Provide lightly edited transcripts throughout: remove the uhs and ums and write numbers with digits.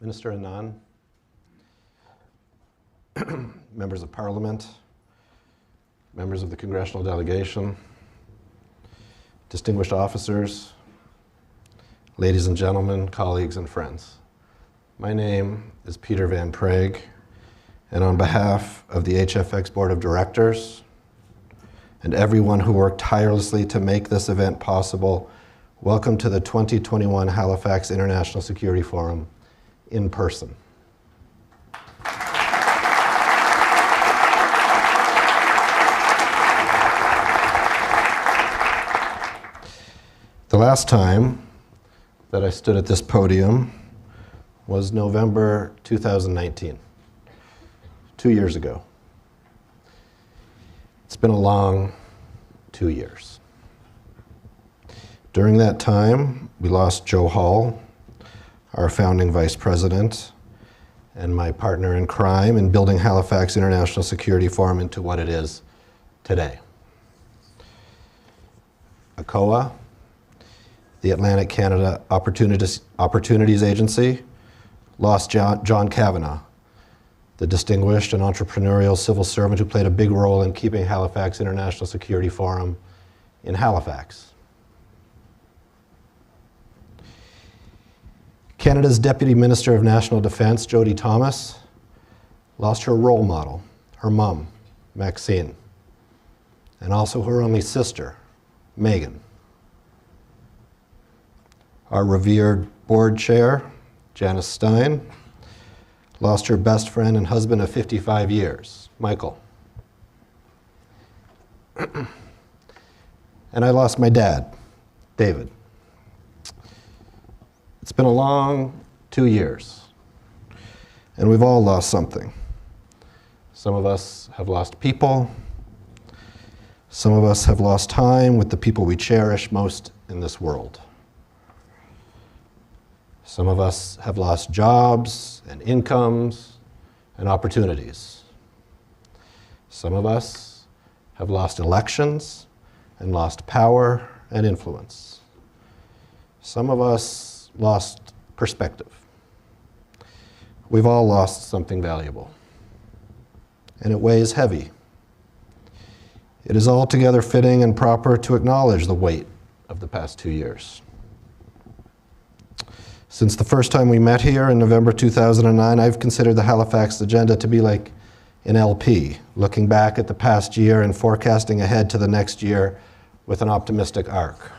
Minister Anand, members of Parliament, members of the Congressional Delegation, distinguished officers, ladies and gentlemen, colleagues and friends. My name is Peter Van Praagh, and on behalf of the HFX Board of Directors and everyone who worked tirelessly to make this event possible, welcome to the 2021 Halifax International Security Forum in person. The last time that I stood at this podium was November 2019, 2 years ago. It's been a long 2 years. During that time, we lost Joe Hall, our founding vice president, and my partner in crime in building Halifax International Security Forum into what it is today. ACOA, the Atlantic Canada Opportunities Agency, lost John Kavanagh, the distinguished and entrepreneurial civil servant who played a big role in keeping Halifax International Security Forum in Halifax. Canada's Deputy Minister of National Defence, Jody Thomas, lost her role model, her mom, Maxine, and also her only sister, Megan. Our revered board chair, Janice Stein, lost her best friend and husband of 55 years, Michael. And I lost my dad, David. It's been a long 2 years, and we've all lost something. Some of us have lost people. Some of us have lost time with the people we cherish most in this world. Some of us have lost jobs and incomes and opportunities. Some of us have lost elections and lost power and influence. Some of us lost perspective. We've all lost something valuable, and it weighs heavy. It is altogether fitting and proper to acknowledge the weight of the past 2 years. Since the first time we met here in November 2009, I've considered the Halifax agenda to be like an LP, looking back at the past year and forecasting ahead to the next year with an optimistic arc.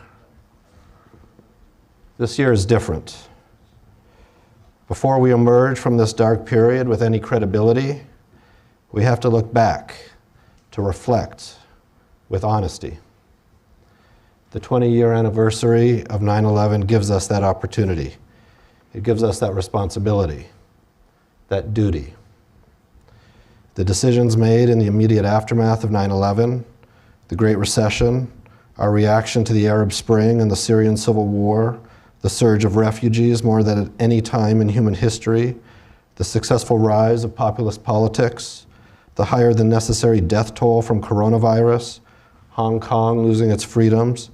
This year is different. Before we emerge from this dark period with any credibility, we have to look back, to reflect with honesty. The 20-year anniversary of 9/11 gives us that opportunity. It gives us that responsibility, that duty. The decisions made in the immediate aftermath of 9/11, the Great Recession, our reaction to the Arab Spring and the Syrian Civil War, the surge of refugees more than at any time in human history, the successful rise of populist politics, the higher than necessary death toll from coronavirus, Hong Kong losing its freedoms,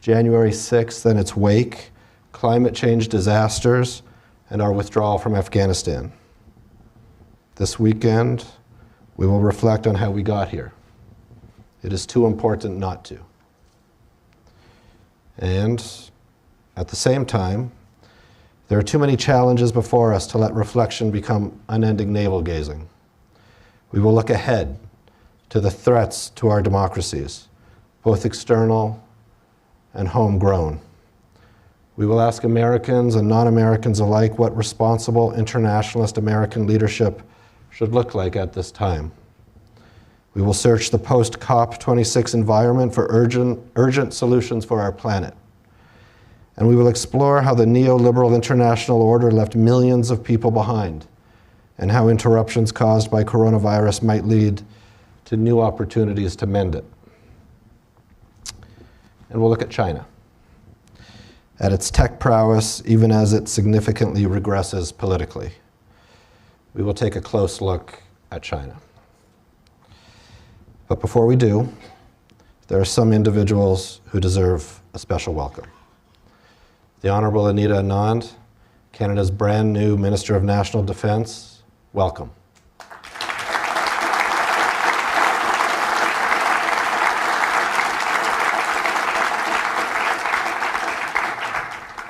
January 6th and its wake, climate change disasters, and our withdrawal from Afghanistan. This weekend, we will reflect on how we got here. It is too important not to. And at the same time, there are too many challenges before us to let reflection become unending navel-gazing. We will look ahead to the threats to our democracies, both external and homegrown. We will ask Americans and non-Americans alike what responsible internationalist American leadership should look like at this time. We will search the post-COP26 environment for urgent solutions for our planet. And we will explore how the neoliberal international order left millions of people behind, and how interruptions caused by coronavirus might lead to new opportunities to mend it. And we'll look at China, at its tech prowess, even as it significantly regresses politically. We will take a close look at China. But before we do, there are some individuals who deserve a special welcome. The Honorable Anita Anand Canada's brand new Minister of National Defence. Welcome.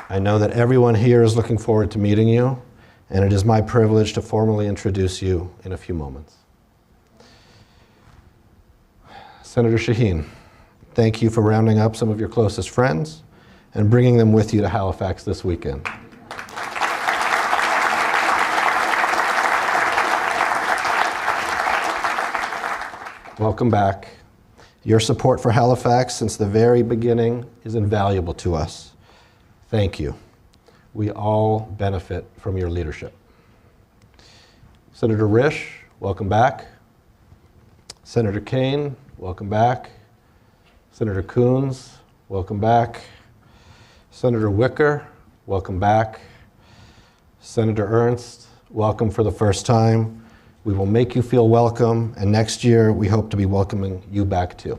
I know that everyone here is looking forward to meeting you, and it is my privilege to formally introduce you in a few moments. Senator Shaheen, thank you for rounding up some of your closest friends and bringing them with you to Halifax this weekend. Welcome back. Your support for Halifax since the very beginning is invaluable to us. Thank you. We all benefit from your leadership. Senator Risch, welcome back. Senator Kane, welcome back. Senator Coons, welcome back. Senator Wicker, welcome back. Senator Ernst, welcome for the first time. We will make you feel welcome, and next year we hope to be welcoming you back too.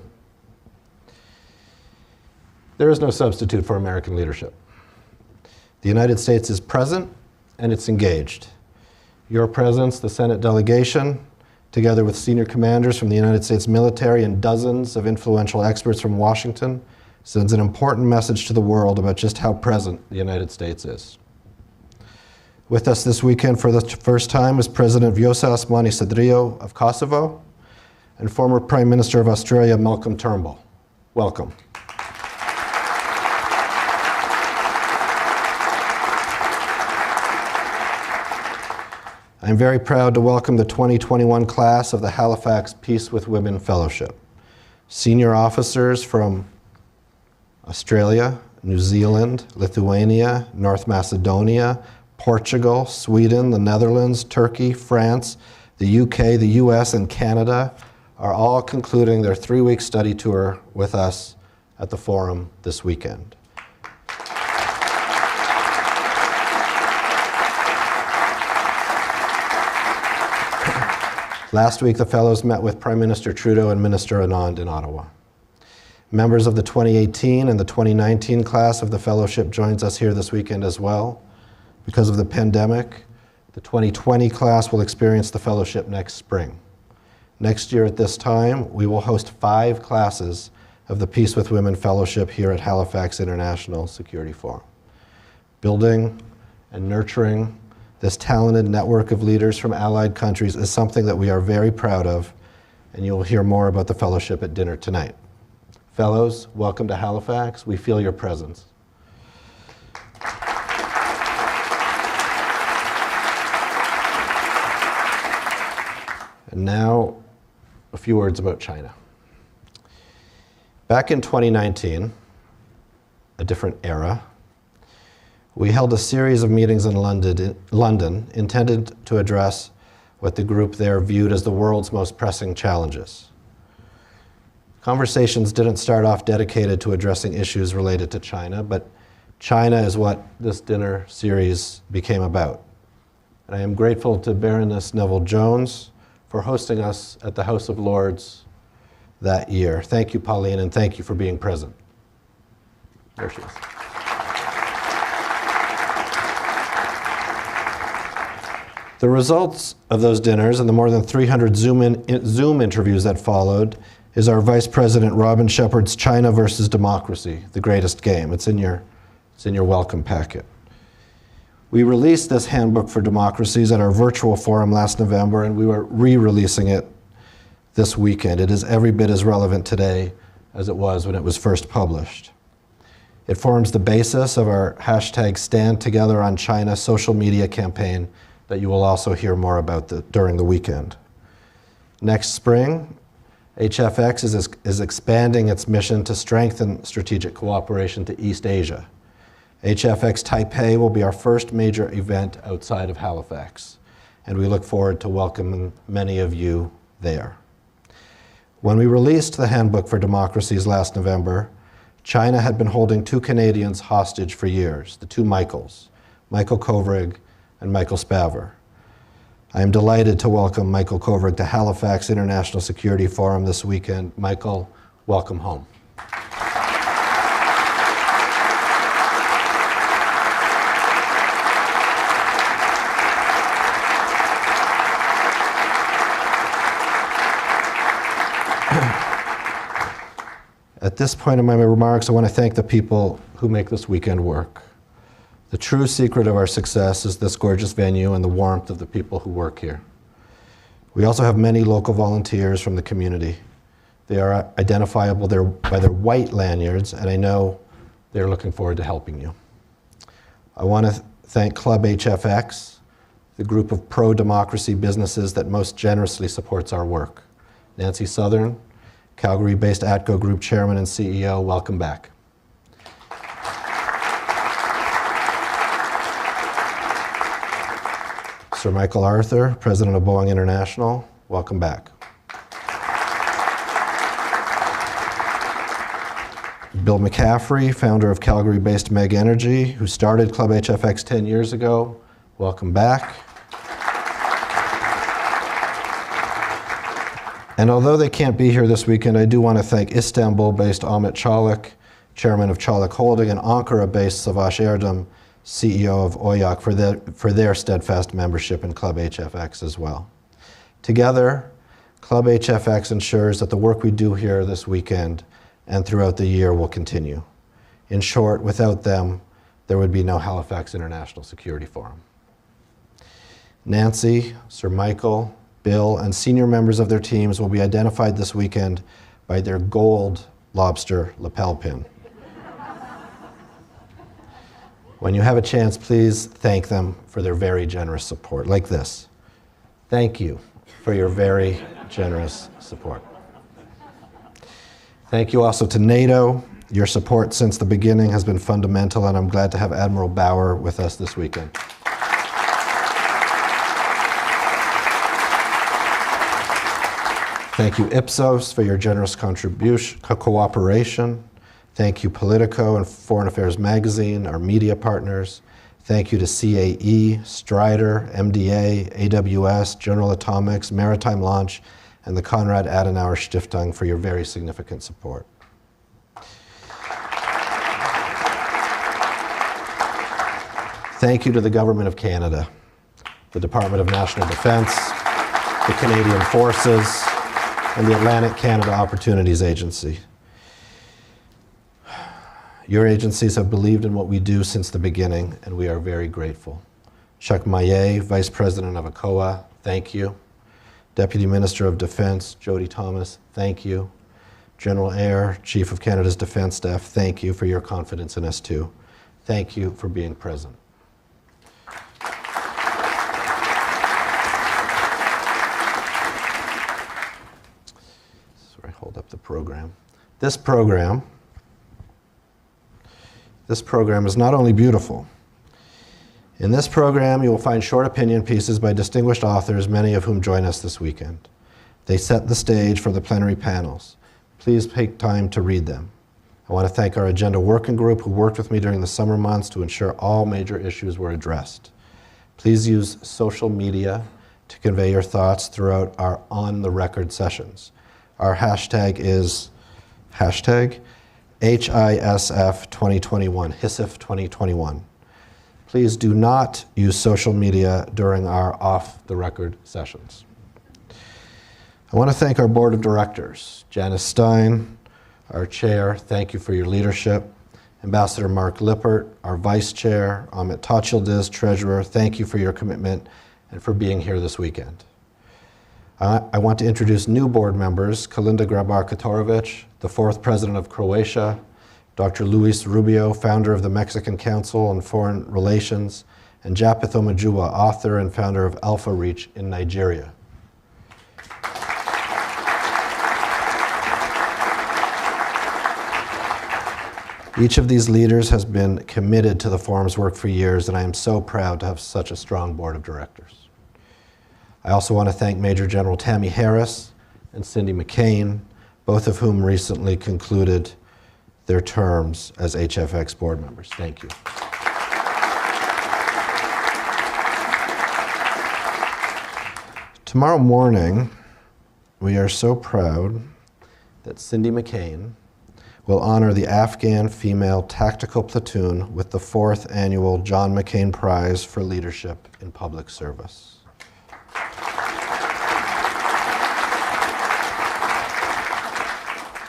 There is no substitute for American leadership. The United States is present and it's engaged. Your presence, the Senate delegation, together with senior commanders from the United States military and dozens of influential experts from Washington, sends an important message to the world about just how present the United States is. With us this weekend for the first time is President Vjosa Osmani-Sadrio of Kosovo and former Prime Minister of Australia, Malcolm Turnbull. Welcome. I'm very proud to welcome the 2021 class of the Halifax Peace with Women Fellowship. Senior officers from Australia, New Zealand, Lithuania, North Macedonia, Portugal, Sweden, the Netherlands, Turkey, France, the UK, the US, and Canada are all concluding their 3-week study tour with us at the forum this weekend. Last week, the fellows met with Prime Minister Trudeau and Minister Anand in Ottawa. Members of the 2018 and the 2019 class of the fellowship joins us here this weekend as well. Because of the pandemic, the 2020 class will experience the fellowship next spring. Next year at this time, we will host 5 classes of the Peace with Women Fellowship here at Halifax International Security Forum. Building and nurturing this talented network of leaders from allied countries is something that we are very proud of, and you will hear more about the fellowship at dinner tonight. Fellows, welcome to Halifax. We feel your presence. And now, a few words about China. Back in 2019, a different era, we held a series of meetings in London intended to address what the group there viewed as the world's most pressing challenges. Conversations didn't start off dedicated to addressing issues related to China, but China is what this dinner series became about. And I am grateful to Baroness Neville-Jones for hosting us at the House of Lords that year. Thank you, Pauline, and thank you for being present. There she is. The results of those dinners and the more than 300 Zoom interviews that followed is our Vice President Robin Shepard's China versus Democracy, the Greatest Game. It's in your welcome packet. We released this handbook for democracies at our virtual forum last November, and we were re-releasing it this weekend. It is every bit as relevant today as it was when it was first published. It forms the basis of our hashtag Stand Together on China social media campaign that you will also hear more about during the weekend. Next spring, HFX is expanding its mission to strengthen strategic cooperation to East Asia. HFX Taipei will be our first major event outside of Halifax, and we look forward to welcoming many of you there. When we released the Handbook for Democracies last November, China had been holding 2 Canadians hostage for years, the 2 Michaels, Michael Kovrig and Michael Spavor. I am delighted to welcome Michael Kovrig to Halifax International Security Forum this weekend. Michael, welcome home. At this point in my remarks, I want to thank the people who make this weekend work. The true secret of our success is this gorgeous venue and the warmth of the people who work here. We also have many local volunteers from the community. They are identifiable by their white lanyards, and I know they're looking forward to helping you. I want to thank Club HFX, the group of pro-democracy businesses that most generously supports our work. Nancy Southern, Calgary-based ATCO Group Chairman and CEO, welcome back. Sir Michael Arthur, President of Boeing International, welcome back. Bill McCaffrey, founder of Calgary-based Meg Energy, who started Club HFX 10 years ago, welcome back. And although they can't be here this weekend, I do want to thank Istanbul-based Ahmet Çağlık, chairman of Çağlık Holding, and Ankara-based Savaş Erdem, CEO of Oyak, for their steadfast membership in Club HFX as well. Together, Club HFX ensures that the work we do here this weekend and throughout the year will continue. In short, without them, there would be no Halifax International Security Forum. Nancy, Sir Michael, Bill, and senior members of their teams will be identified this weekend by their gold lobster lapel pin. When you have a chance, please thank them for their very generous support, like this. Thank you for your very generous support. Thank you also to NATO. Your support since the beginning has been fundamental, and I'm glad to have Admiral Bauer with us this weekend. Thank you, Ipsos, for your generous cooperation. Thank you, Politico and Foreign Affairs Magazine, our media partners. Thank you to CAE, Strider, MDA, AWS, General Atomics, Maritime Launch, and the Konrad Adenauer Stiftung for your very significant support. Thank you to the Government of Canada, the Department of National Defence, the Canadian Forces, and the Atlantic Canada Opportunities Agency. Your agencies have believed in what we do since the beginning, and we are very grateful. Chuck Maillet, Vice President of ACOA, thank you. Deputy Minister of Defense, Jody Thomas, thank you. General Eyre, Chief of Canada's Defense Staff, thank you for your confidence in us too. Thank you for being present. Sorry, hold up the program. This program is not only beautiful. In this program, you will find short opinion pieces by distinguished authors, many of whom join us this weekend. They set the stage for the plenary panels. Please take time to read them. I want to thank our agenda working group who worked with me during the summer months to ensure all major issues were addressed. Please use social media to convey your thoughts throughout our on-the-record sessions. Our hashtag is hashtag HISF 2021, HISF 2021. Please do not use social media during our off-the-record sessions. I want to thank our board of directors. Janice Stein, our chair, thank you for your leadership. Ambassador Mark Lippert, our vice chair. Amit Tachildiz, treasurer, thank you for your commitment and for being here this weekend. I want to introduce new board members, Kolinda Grabar-Kotorovic, the fourth president of Croatia, Dr. Luis Rubio, founder of the Mexican Council on Foreign Relations, and Japith Omojuwa, author and founder of Alpha Reach in Nigeria. Each of these leaders has been committed to the forum's work for years, and I am so proud to have such a strong board of directors. I also want to thank Major General Tammy Harris and Cindy McCain, both of whom recently concluded their terms as HFX board members. Thank you. Tomorrow morning, we are so proud that Cindy McCain will honor the Afghan Female Tactical Platoon with the 4th Annual John McCain Prize for Leadership in Public Service.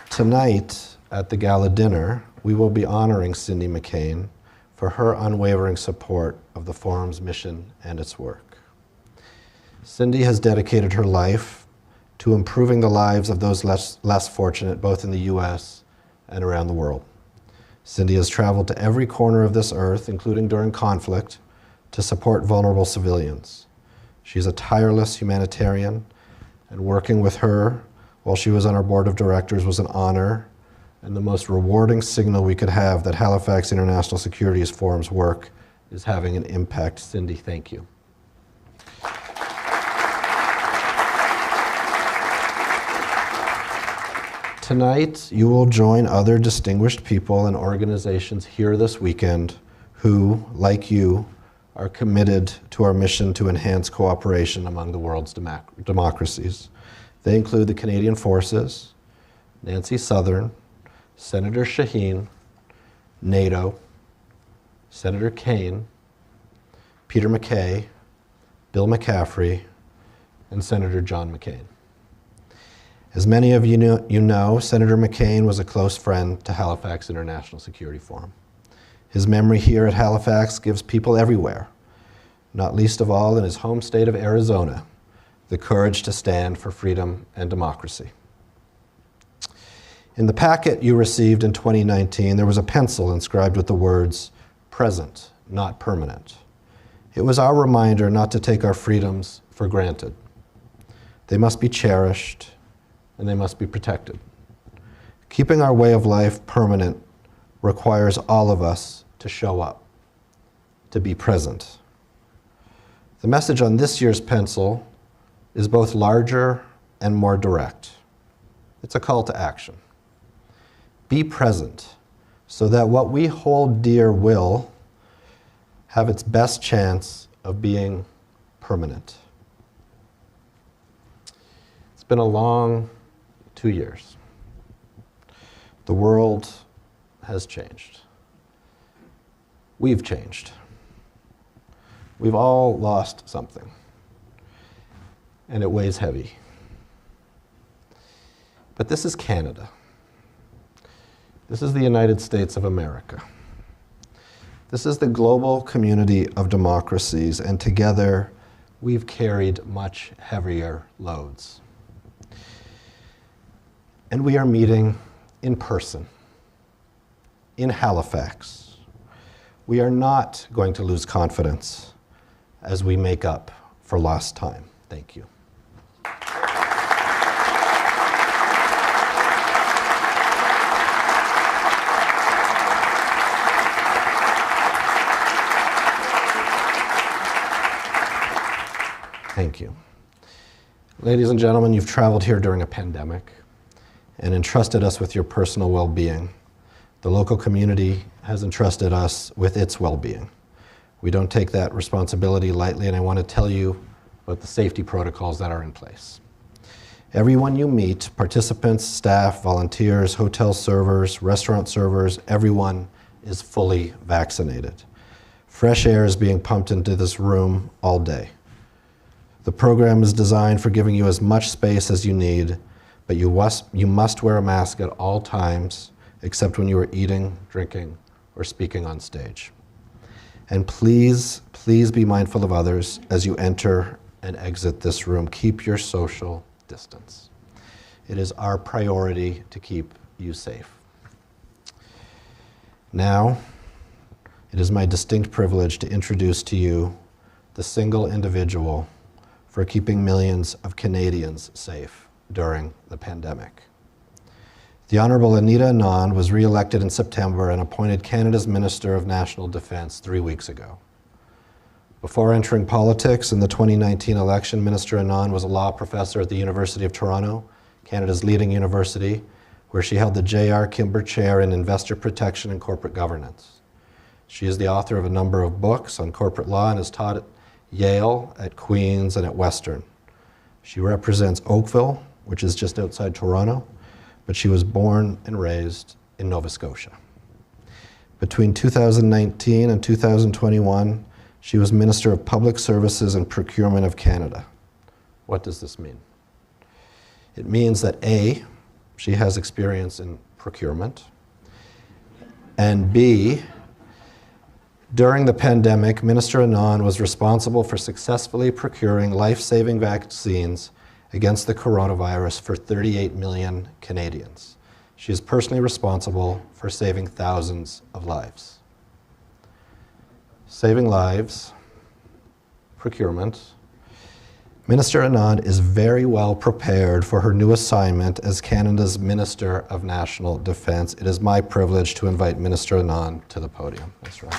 Tonight, at the gala dinner, we will be honoring Cindy McCain for her unwavering support of the Forum's mission and its work. Cindy has dedicated her life to improving the lives of those less fortunate, both in the US and around the world. Cindy has traveled to every corner of this earth, including during conflict, to support vulnerable civilians. She's a tireless humanitarian, and working with her while she was on our board of directors was an honor and the most rewarding signal we could have that Halifax International Securities Forum's work is having an impact. Cindy, thank you. Tonight, you will join other distinguished people and organizations here this weekend who, like you, are committed to our mission to enhance cooperation among the world's democracies. They include the Canadian Forces, Nancy Southern, Senator Shaheen, NATO, Senator Kaine, Peter MacKay, Bill McCaffrey, and Senator John McCain. As many of you know, Senator McCain was a close friend to Halifax International Security Forum. His memory here at Halifax gives people everywhere, not least of all in his home state of Arizona, the courage to stand for freedom and democracy. In the packet you received in 2019, there was a pencil inscribed with the words, "Present, not permanent." It was our reminder not to take our freedoms for granted. They must be cherished, and they must be protected. Keeping our way of life permanent requires all of us to show up, to be present. The message on this year's pencil is both larger and more direct. It's a call to action. Be present so that what we hold dear will have its best chance of being permanent. It's been a long 2 years. The world has changed. We've changed. We've all lost something, and it weighs heavy. But this is Canada. This is the United States of America. This is the global community of democracies, and together we've carried much heavier loads. And we are meeting in person, in Halifax. We are not going to lose confidence as we make up for lost time. Thank you. Thank you. Ladies and gentlemen, you've traveled here during a pandemic and entrusted us with your personal well-being. The local community has entrusted us with its well-being. We don't take that responsibility lightly, and I want to tell you about the safety protocols that are in place. Everyone you meet, participants, staff, volunteers, hotel servers, restaurant servers, everyone is fully vaccinated. Fresh air is being pumped into this room all day. The program is designed for giving you as much space as you need, but you must wear a mask at all times, except when you are eating, drinking, or speaking on stage. And please, please be mindful of others as you enter and exit this room. Keep your social distance. It is our priority to keep you safe. Now, it is my distinct privilege to introduce to you the single individual for keeping millions of Canadians safe during the pandemic. The Honourable Anita Anand was re-elected in September and appointed Canada's Minister of National Defence 3 weeks ago. Before entering politics in the 2019 election, Minister Anand was a law professor at the University of Toronto, Canada's leading university, where she held the J.R. Kimber Chair in Investor Protection and Corporate Governance. She is the author of a number of books on corporate law and has taught at Yale, at Queen's, and at Western. She represents Oakville, which is just outside Toronto, but she was born and raised in Nova Scotia. Between 2019 and 2021, she was Minister of Public Services and Procurement of Canada. What does this mean? It means that A, she has experience in procurement. And B, during the pandemic, Minister Anand was responsible for successfully procuring life-saving vaccines against the coronavirus for 38 million Canadians. She is personally responsible for saving thousands of lives. Saving lives, procurement. Minister Anand is very well prepared for her new assignment as Canada's Minister of National Defence. It is my privilege to invite Minister Anand to the podium. That's right.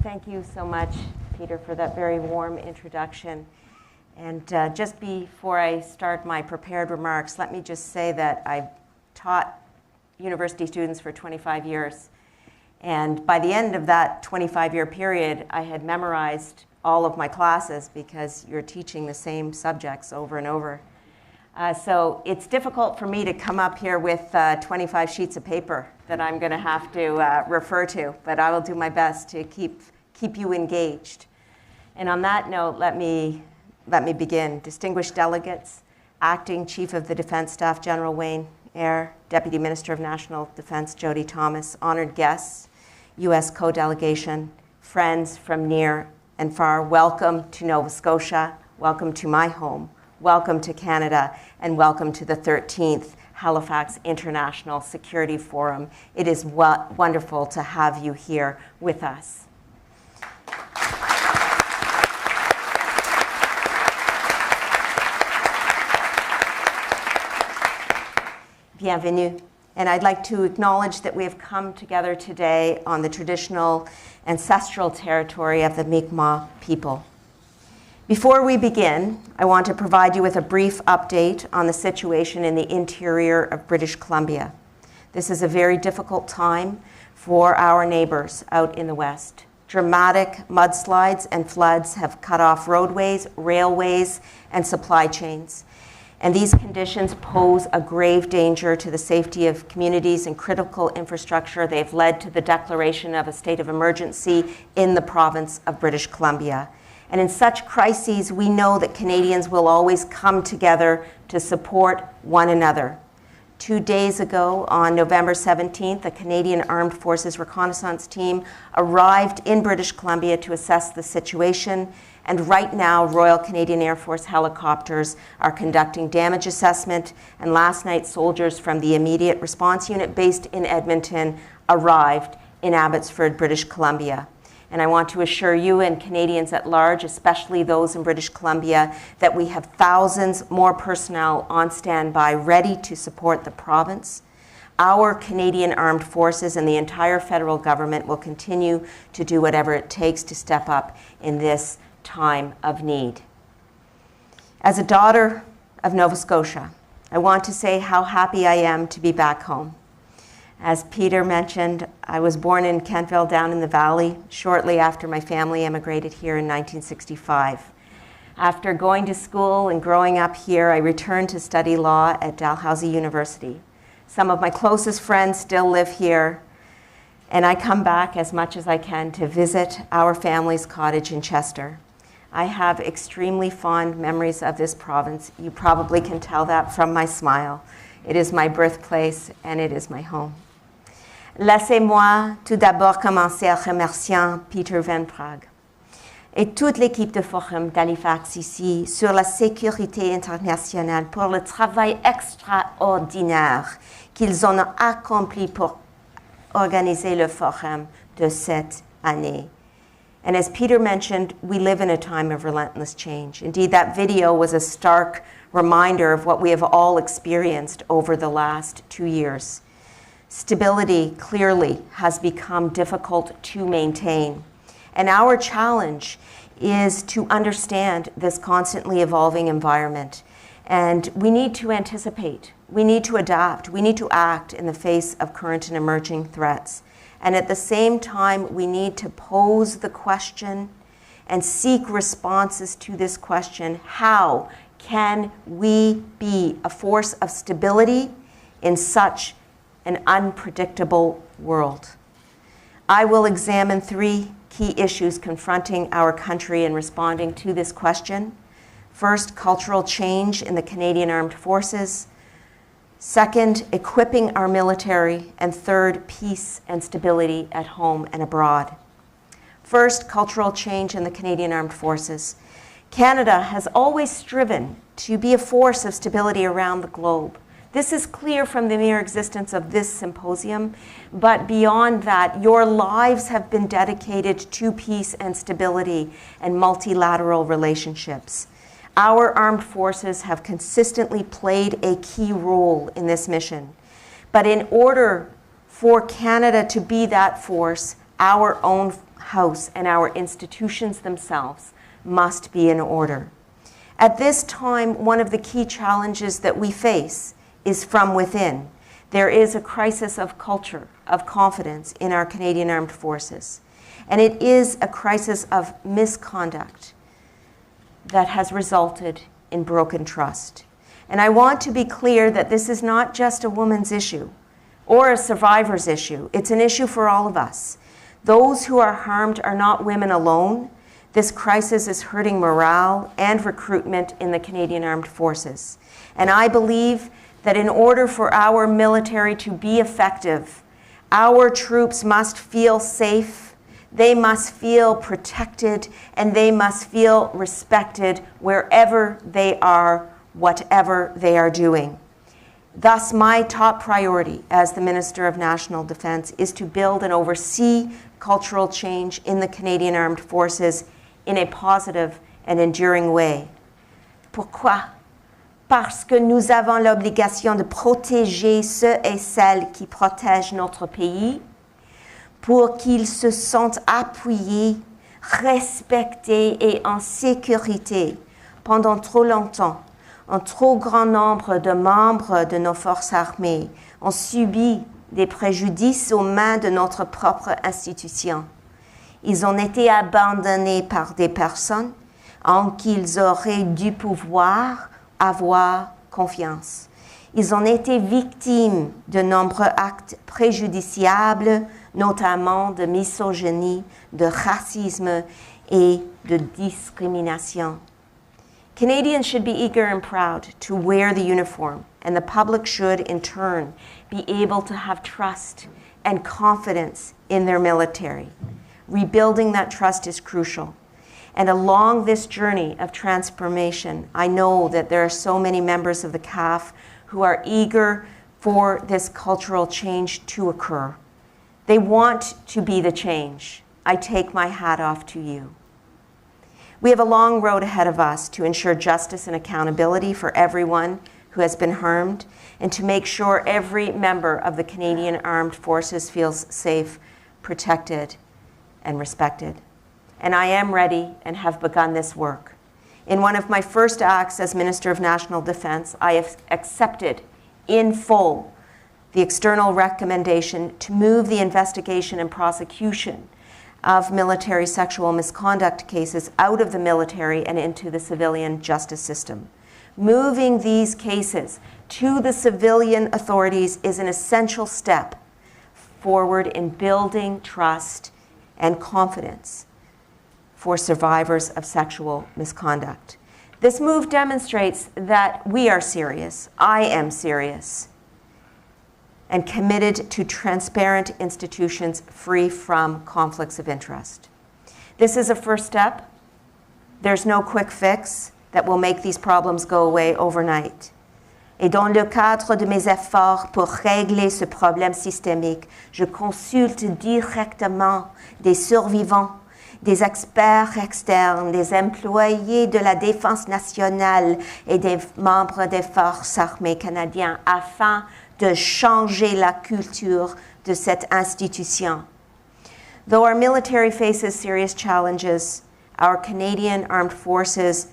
Thank you so much, Peter, for that very warm introduction. And just before I start my prepared remarks, let me just say that I've taught university students for 25 years. And by the end of that 25-year period, I had memorized all of my classes because you're teaching the same subjects over and over. So it's difficult for me to come up here with 25 sheets of paper that I'm going to have to refer to, but I will do my best to keep you engaged. And on that note, let me begin. Distinguished delegates, Acting Chief of the Defense Staff General Wayne Eyre, Deputy Minister of National Defense Jody Thomas, honored guests, U.S. co-delegation, friends from near and far, welcome to Nova Scotia, welcome to my home, welcome to Canada, and welcome to the 13th Halifax International Security Forum. It is wonderful to have you here with us. Bienvenue. And I'd like to acknowledge that we have come together today on the traditional ancestral territory of the Mi'kmaq people. Before we begin, I want to provide you with a brief update on the situation in the interior of British Columbia. This is a very difficult time for our neighbors out in the west. Dramatic mudslides and floods have cut off roadways, railways, and supply chains. And these conditions pose a grave danger to the safety of communities and critical infrastructure. They've led to the declaration of a state of emergency in the province of British Columbia. And in such crises, we know that Canadians will always come together to support one another. 2 days ago, on November 17th, a Canadian Armed Forces reconnaissance team arrived in British Columbia to assess the situation. And right now, Royal Canadian Air Force helicopters are conducting damage assessment. And last night, soldiers from the Immediate Response Unit based in Edmonton arrived in Abbotsford, British Columbia. And I want to assure you and Canadians at large, especially those in British Columbia, that we have thousands more personnel on standby ready to support the province. Our Canadian Armed Forces and the entire federal government will continue to do whatever it takes to step up in this time of need. As a daughter of Nova Scotia, I want to say how happy I am to be back home. As Peter mentioned, I was born in Kentville down in the valley shortly after my family emigrated here in 1965. After going to school and growing up here, I returned to study law at Dalhousie University. Some of my closest friends still live here, and I come back as much as I can to visit our family's cottage in Chester. I have extremely fond memories of this province. You probably can tell that from my smile. It is my birthplace and it is my home. Laissez-moi tout d'abord commencer en remerciant Peter Van Praagh et toute l'équipe de Forum d'Halifax ici sur la sécurité internationale pour le travail extraordinaire qu'ils ont accompli pour organiser le forum de cette année. And as Peter mentioned, we live in a time of relentless change. Indeed, that video was a stark reminder of what we have all experienced over the last 2 years. Stability clearly has become difficult to maintain. And our challenge is to understand this constantly evolving environment. And we need to anticipate, we need to adapt, we need to act in the face of current and emerging threats. And at the same time, we need to pose the question and seek responses to this question: how can we be a force of stability in such an unpredictable world? I will examine 3 key issues confronting our country in responding to this question. First, cultural change in the Canadian Armed Forces. Second, equipping our military. And third, peace and stability at home and abroad. First, cultural change in the Canadian Armed Forces. Canada has always striven to be a force of stability around the globe. This is clear from the mere existence of this symposium, but beyond that, your lives have been dedicated to peace and stability and multilateral relationships. Our armed forces have consistently played a key role in this mission. But in order for Canada to be that force, our own house and our institutions themselves must be in order. At this time, one of the key challenges that we face is from within. There is a crisis of culture, of confidence in our Canadian Armed Forces. And it is a crisis of misconduct that has resulted in broken trust. And I want to be clear that this is not just a woman's issue or a survivor's issue. It's an issue for all of us. Those who are harmed are not women alone. This crisis is hurting morale and recruitment in the Canadian Armed Forces. And I believe that in order for our military to be effective, our troops must feel safe, they must feel protected, and they must feel respected wherever they are, whatever they are doing. Thus, my top priority as the Minister of National Defence is to build and oversee cultural change in the Canadian Armed Forces in a positive and enduring way. Pourquoi? Parce que nous avons l'obligation de protéger ceux et celles qui protègent notre pays, pour qu'ils se sentent appuyés, respectés et en sécurité. Pendant trop longtemps, un trop grand nombre de membres de nos forces armées ont subi des préjudices aux mains de notre propre institution. Ils ont été abandonnés par des personnes en qui ils auraient dû pouvoir avoir confiance. Ils ont été victimes de nombreux actes préjudiciables, notamment de misogynie, de racisme et de discrimination. Canadians should be eager and proud to wear the uniform, and the public should, in turn, be able to have trust and confidence in their military. Rebuilding that trust is crucial. And along this journey of transformation, I know that there are so many members of the CAF who are eager for this cultural change to occur. They want to be the change. I take my hat off to you. We have a long road ahead of us to ensure justice and accountability for everyone who has been harmed, and to make sure every member of the Canadian Armed Forces feels safe, protected, and respected. And I am ready and have begun this work. In one of my first acts as Minister of National Defence, I have accepted in full the external recommendation to move the investigation and prosecution of military sexual misconduct cases out of the military and into the civilian justice system. Moving these cases to the civilian authorities is an essential step forward in building trust and confidence for survivors of sexual misconduct. This move demonstrates that we are serious, I am serious, and committed to transparent institutions free from conflicts of interest. This is a first step. There's no quick fix that will make these problems go away overnight. Et dans le cadre de mes efforts pour régler ce problème systémique, je consulte directement des survivants, des experts externes, des employés de la Défense nationale et des membres des forces armées canadiennes afin de changer la culture de cette institution. Though our military faces serious challenges, our Canadian Armed Forces,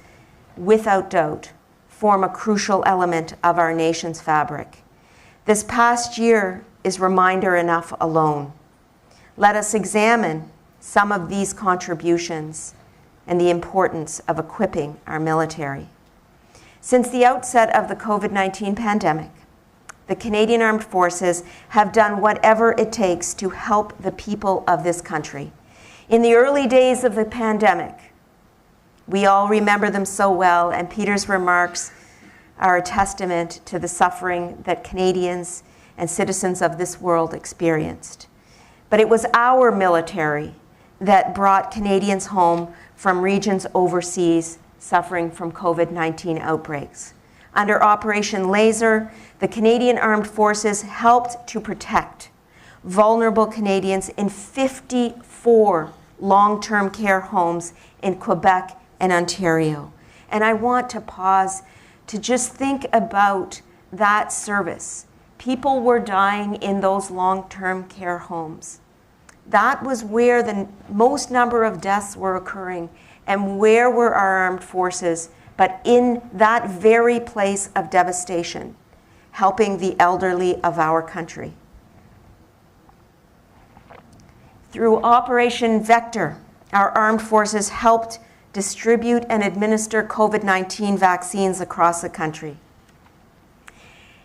without doubt, form a crucial element of our nation's fabric. This past year is reminder enough alone. Let us examine some of these contributions and the importance of equipping our military. Since the outset of the COVID-19 pandemic, the Canadian Armed Forces have done whatever it takes to help the people of this country. In the early days of the pandemic, we all remember them so well, and Peter's remarks are a testament to the suffering that Canadians and citizens of this world experienced. But it was our military that brought Canadians home from regions overseas suffering from COVID-19 outbreaks. Under Operation Laser, the Canadian Armed Forces helped to protect vulnerable Canadians in 54 long-term care homes in Quebec and Ontario. And I want to pause to just think about that service. People were dying in those long-term care homes. That was where the most number of deaths were occurring. And where were our armed forces? But in that very place of devastation, helping the elderly of our country. Through Operation Vector, our armed forces helped distribute and administer COVID-19 vaccines across the country.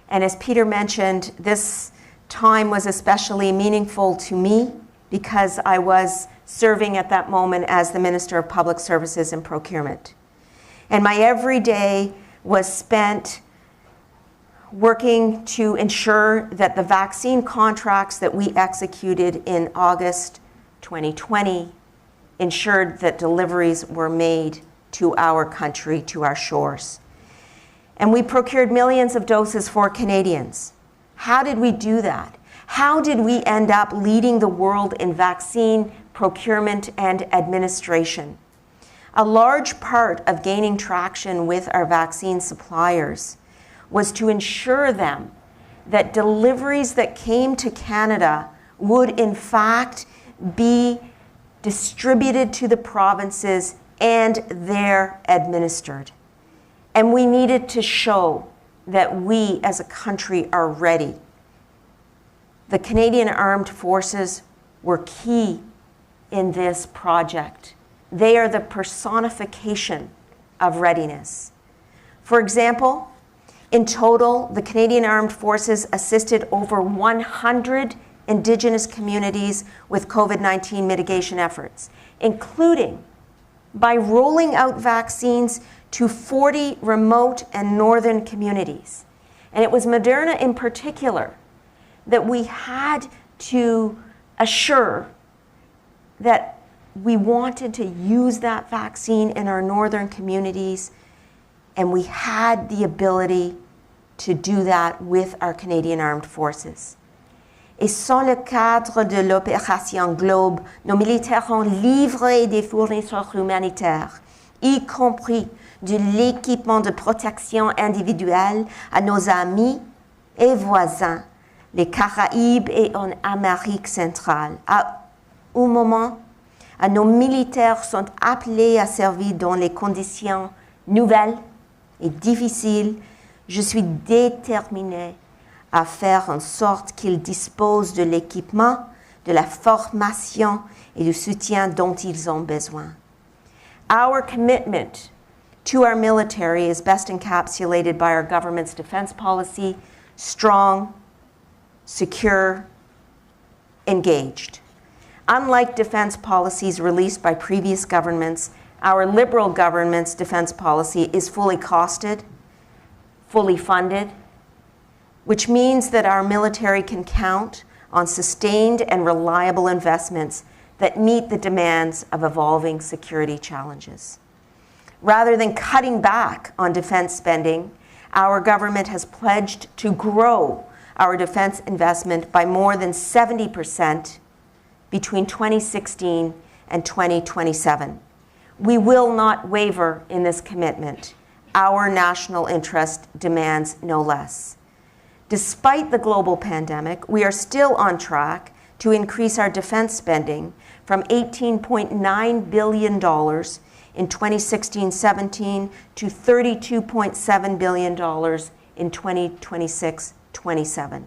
And as Peter mentioned, this time was especially meaningful to me because I was serving at that moment as the Minister of Public Services and Procurement. And my every day was spent working to ensure that the vaccine contracts that we executed in August 2020 ensured that deliveries were made to our country, to our shores. And we procured millions of doses for Canadians. How did we do that? How did we end up leading the world in vaccine procurement and administration? A large part of gaining traction with our vaccine suppliers was to ensure them that deliveries that came to Canada would in fact be distributed to the provinces and there administered. And we needed to show that we as a country are ready. The Canadian Armed Forces were key in this project. They are the personification of readiness. For example, in total, the Canadian Armed Forces assisted over 100 Indigenous communities with COVID-19 mitigation efforts, including by rolling out vaccines to 40 remote and northern communities. And it was Moderna in particular that we had to assure that we wanted to use that vaccine in our northern communities, and we had the ability to do that with our Canadian Armed Forces. Et sans le cadre de l'opération Globe, nos militaires ont livré des fournitures humanitaires, y compris de l'équipement de protection individuelle à nos amis et voisins, les Caraïbes et en Amérique centrale. À un moment, nos militaires sont appelés à servir dans les conditions nouvelles et difficiles. Je suis déterminée à faire en sorte qu'ils disposent de l'équipement, de la formation et du soutien dont ils ont besoin. Our commitment to our military is best encapsulated by our government's defense policy: strong, secure, engaged. Unlike defense policies released by previous governments, our Liberal government's defense policy is fully costed, fully funded, which means that our military can count on sustained and reliable investments that meet the demands of evolving security challenges. Rather than cutting back on defense spending, our government has pledged to grow our defense investment by more than 70% between 2016 and 2027. We will not waver in this commitment. Our national interest demands no less. Despite the global pandemic, we are still on track to increase our defense spending from $18.9 billion in 2016-17 to $32.7 billion in 2026-27.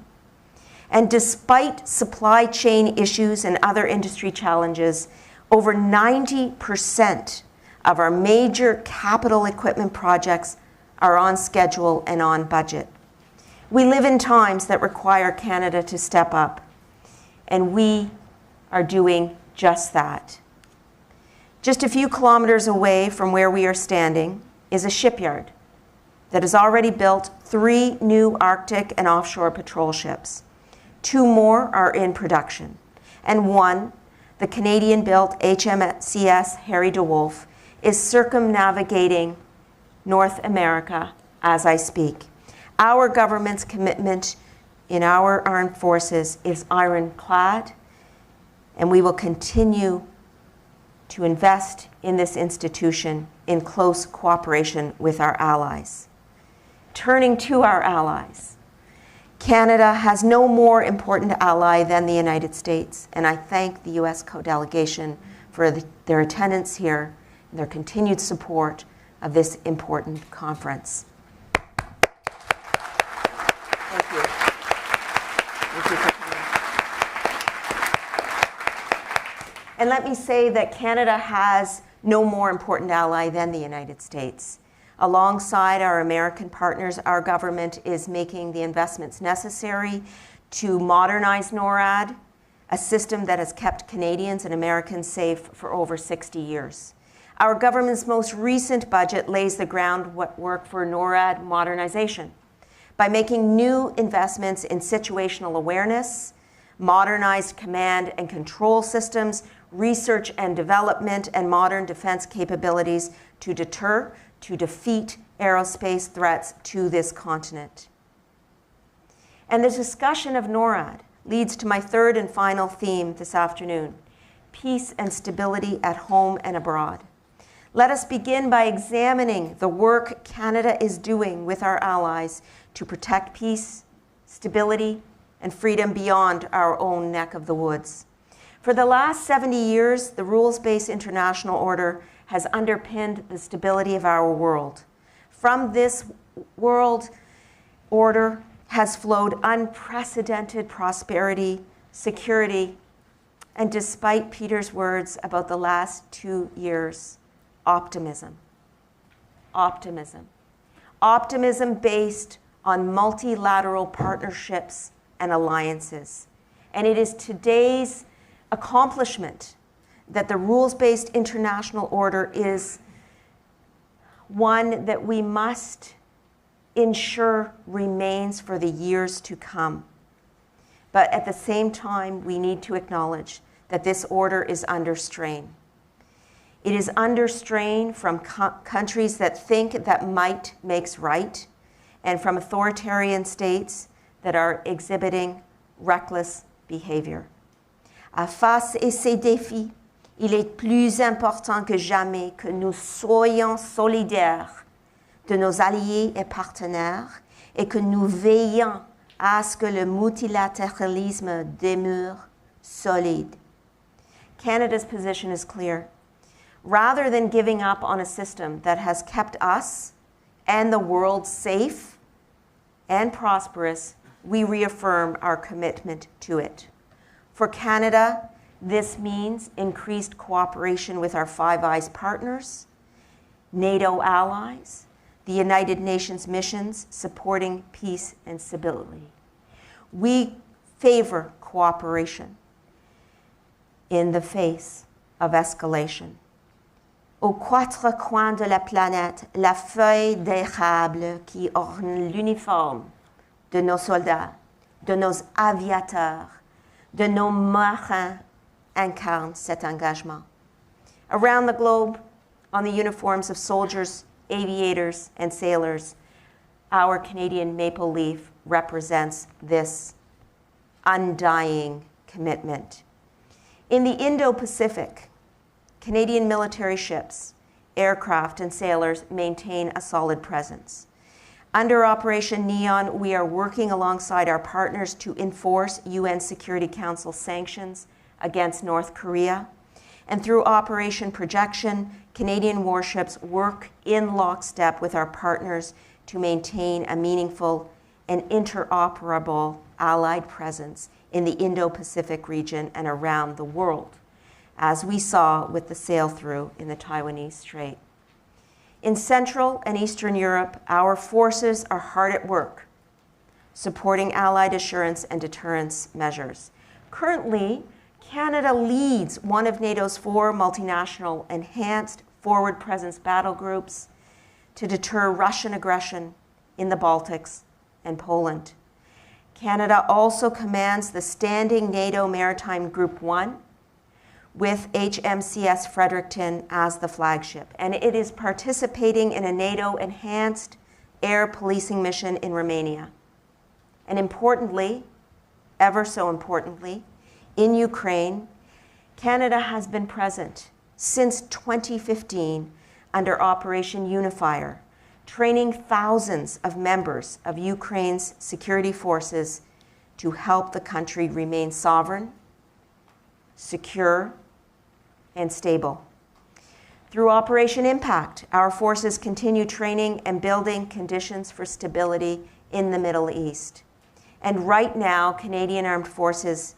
And despite supply chain issues and other industry challenges, over 90% of our major capital equipment projects are on schedule and on budget. We live in times that require Canada to step up, and we are doing just that. Just a few kilometers away from where we are standing is a shipyard that has already built 3 new Arctic and offshore patrol ships. 2 more are in production, and one, the Canadian-built HMCS Harry DeWolf, is circumnavigating North America as I speak. Our government's commitment in our armed forces is ironclad, and we will continue to invest in this institution in close cooperation with our allies. Turning to our allies, Canada has no more important ally than the United States, and I thank the U.S. co-delegation for their attendance here and their continued support of this important conference. Thank you. Thank you for coming. And let me say that Canada has no more important ally than the United States. Alongside our American partners, our government is making the investments necessary to modernize NORAD, a system that has kept Canadians and Americans safe for over 60 years. Our government's most recent budget lays the groundwork for NORAD modernization by making new investments in situational awareness, modernized command and control systems, research and development, and modern defense capabilities to deter, to defeat aerospace threats to this continent. And the discussion of NORAD leads to my third and final theme this afternoon: peace and stability at home and abroad. Let us begin by examining the work Canada is doing with our allies to protect peace, stability, and freedom beyond our own neck of the woods. For the last 70 years, the rules-based international order has underpinned the stability of our world. From this world order has flowed unprecedented prosperity, security, and despite Peter's words about the last 2 years, optimism. Optimism. Optimism based on multilateral partnerships and alliances. And it is today's accomplishment that the rules-based international order is one that we must ensure remains for the years to come. But at the same time, we need to acknowledge that this order is under strain. It is under strain from countries that think that might makes right, and from authoritarian states that are exhibiting reckless behavior. Face à ces défis, il est plus important que jamais que nous soyons solidaires de nos alliés et partenaires et que nous veillions à ce que le multilatéralisme demeure solide. Canada's position is clear. Rather than giving up on a system that has kept us and the world safe and prosperous, we reaffirm our commitment to it. For Canada, this means increased cooperation with our Five Eyes partners, NATO allies, the United Nations missions supporting peace and stability. We favor cooperation in the face of escalation. Aux 4 coins de la planète, la feuille d'érable qui orne l'uniforme de nos soldats, de nos aviateurs, de nos marins incarne cet engagement. Around the globe, on the uniforms of soldiers, aviators, and sailors, our Canadian maple leaf represents this undying commitment. In the Indo-Pacific, Canadian military ships, aircraft, and sailors maintain a solid presence. Under Operation Neon, we are working alongside our partners to enforce UN Security Council sanctions against North Korea. And through Operation Projection, Canadian warships work in lockstep with our partners to maintain a meaningful and interoperable allied presence in the Indo-Pacific region and around the world, as we saw with the sail-through in the Taiwanese Strait. In Central and Eastern Europe, our forces are hard at work, supporting Allied assurance and deterrence measures. Currently, Canada leads one of NATO's 4 multinational enhanced forward presence battle groups to deter Russian aggression in the Baltics and Poland. Canada also commands the standing NATO Maritime Group 1 with HMCS Fredericton as the flagship, and it is participating in a NATO enhanced air policing mission in Romania. And importantly, ever so importantly, in Ukraine, Canada has been present since 2015 under Operation Unifier, training thousands of members of Ukraine's security forces to help the country remain sovereign, secure, and stable. Through Operation Impact, our forces continue training and building conditions for stability in the Middle East. And right now, Canadian Armed Forces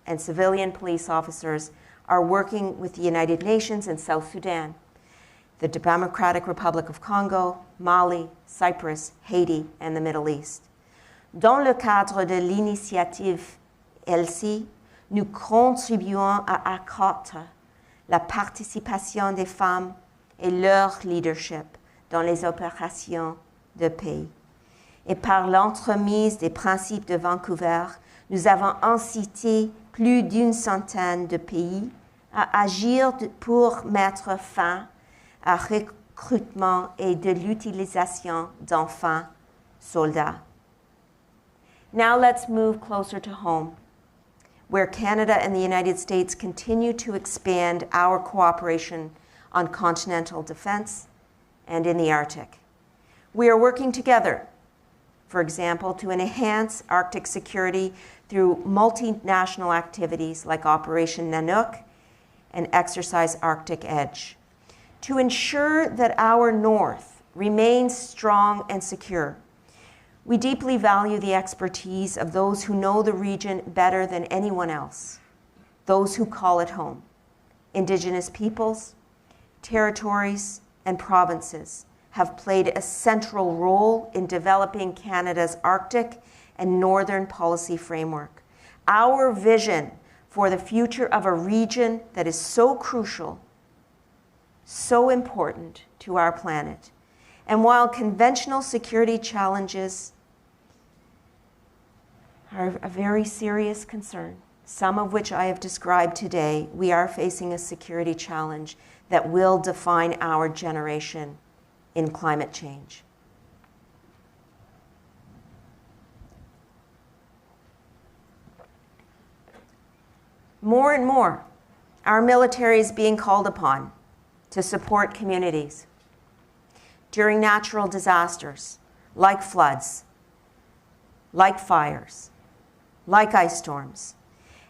and civilian police officers are working with the United Nations in South Sudan, the Democratic Republic of Congo, Mali, Cyprus, Haiti, and the Middle East. Dans le cadre de l'initiative ELSI, nous contribuons à accroître la participation des femmes et leur leadership dans les opérations de paix. Et par l'entremise des principes de Vancouver, nous avons incité plus d'une centaine de pays à agir pour mettre fin au recrutement et de l'utilisation d'enfants soldats. Now let's move closer to home, where Canada and the United States continue to expand our cooperation on continental defense and in the Arctic. We are working together, for example, to enhance Arctic security through multinational activities like Operation Nanook and Exercise Arctic Edge. To ensure that our North remains strong and secure, we deeply value the expertise of those who know the region better than anyone else, those who call it home. Indigenous peoples, territories, and provinces have played a central role in developing Canada's Arctic and Northern policy framework. Our vision for the future of a region that is so crucial, so important to our planet. And while conventional security challenges are a very serious concern, some of which I have described today, we are facing a security challenge that will define our generation in climate change. More and more, our military is being called upon to support communities during natural disasters like floods, like fires, like ice storms.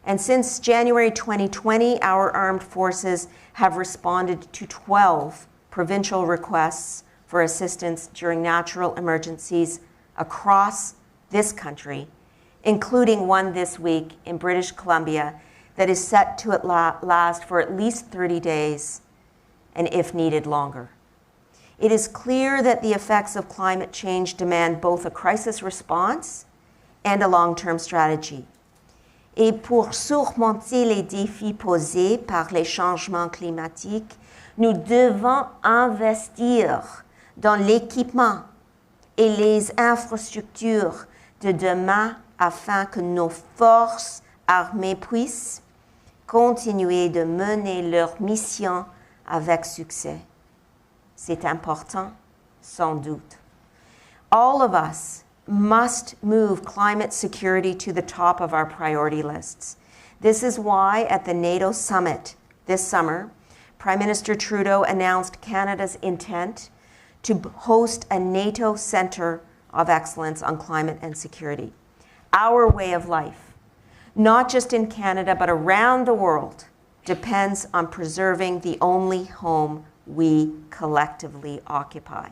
And since January 2020, our armed forces have responded to 12 provincial requests for assistance during natural emergencies across this country, including one this week in British Columbia that is set to last for at least 30 days, and if needed, longer. It is clear that the effects of climate change demand both a crisis response and a long-term strategy. Et pour surmonter les défis posés par les changements climatiques, nous devons investir dans l'équipement et les infrastructures de demain afin que nos forces armées puissent continuer de mener leur mission avec succès. C'est important, sans doute. All of us must move climate security to the top of our priority lists. This is why at the NATO summit this summer, Prime Minister Trudeau announced Canada's intent to host a NATO Centre of Excellence on Climate and Security. Our way of life, not just in Canada but around the world, depends on preserving the only home we collectively occupy.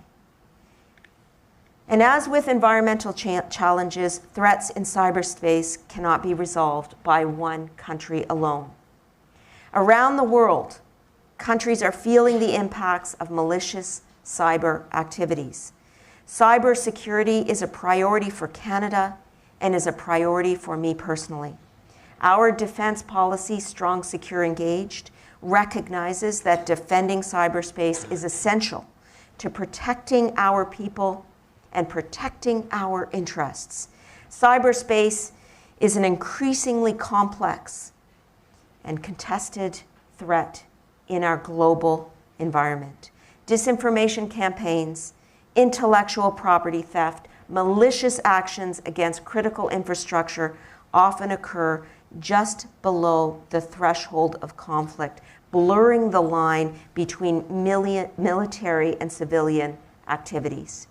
And as with environmental challenges, threats in cyberspace cannot be resolved by one country alone. Around the world, countries are feeling the impacts of malicious cyber activities. Cybersecurity is a priority for Canada and is a priority for me personally. Our defense policy, Strong, Secure, Engaged, recognizes that defending cyberspace is essential to protecting our people and protecting our interests. Cyberspace is an increasingly complex and contested threat in our global environment. Disinformation campaigns, intellectual property theft, malicious actions against critical infrastructure often occur just below the threshold of conflict, blurring the line between military and civilian activities.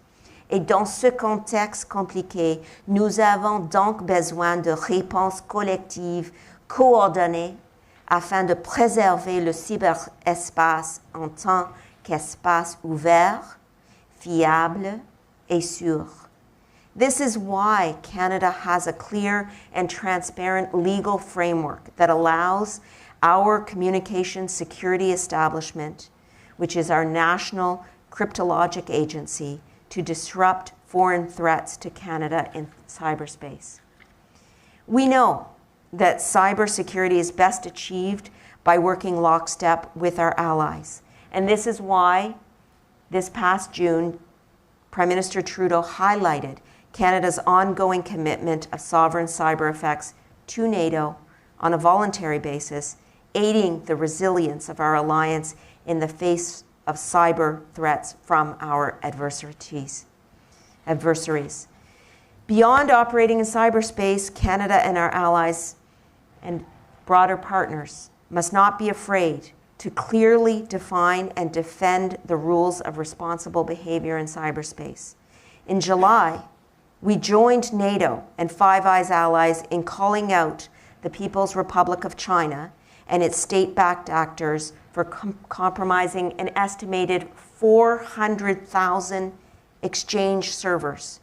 Et dans ce contexte compliqué, nous avons donc besoin de réponses collectives coordonnées afin de préserver le cyberespace en tant qu'espace ouvert, fiable et sûr. This is why Canada has a clear and transparent legal framework that allows our Communications Security Establishment, which is our national cryptologic agency, to disrupt foreign threats to Canada in cyberspace. We know that cybersecurity is best achieved by working lockstep with our allies. And this is why this past June, Prime Minister Trudeau highlighted Canada's ongoing commitment of sovereign cyber effects to NATO on a voluntary basis, aiding the resilience of our alliance in the face of cyber threats from our adversaries. Beyond operating in cyberspace, Canada and our allies and broader partners must not be afraid to clearly define and defend the rules of responsible behavior in cyberspace. In July, we joined NATO and Five Eyes allies in calling out the People's Republic of China and its state-backed actors for compromising an estimated 400,000 exchange servers.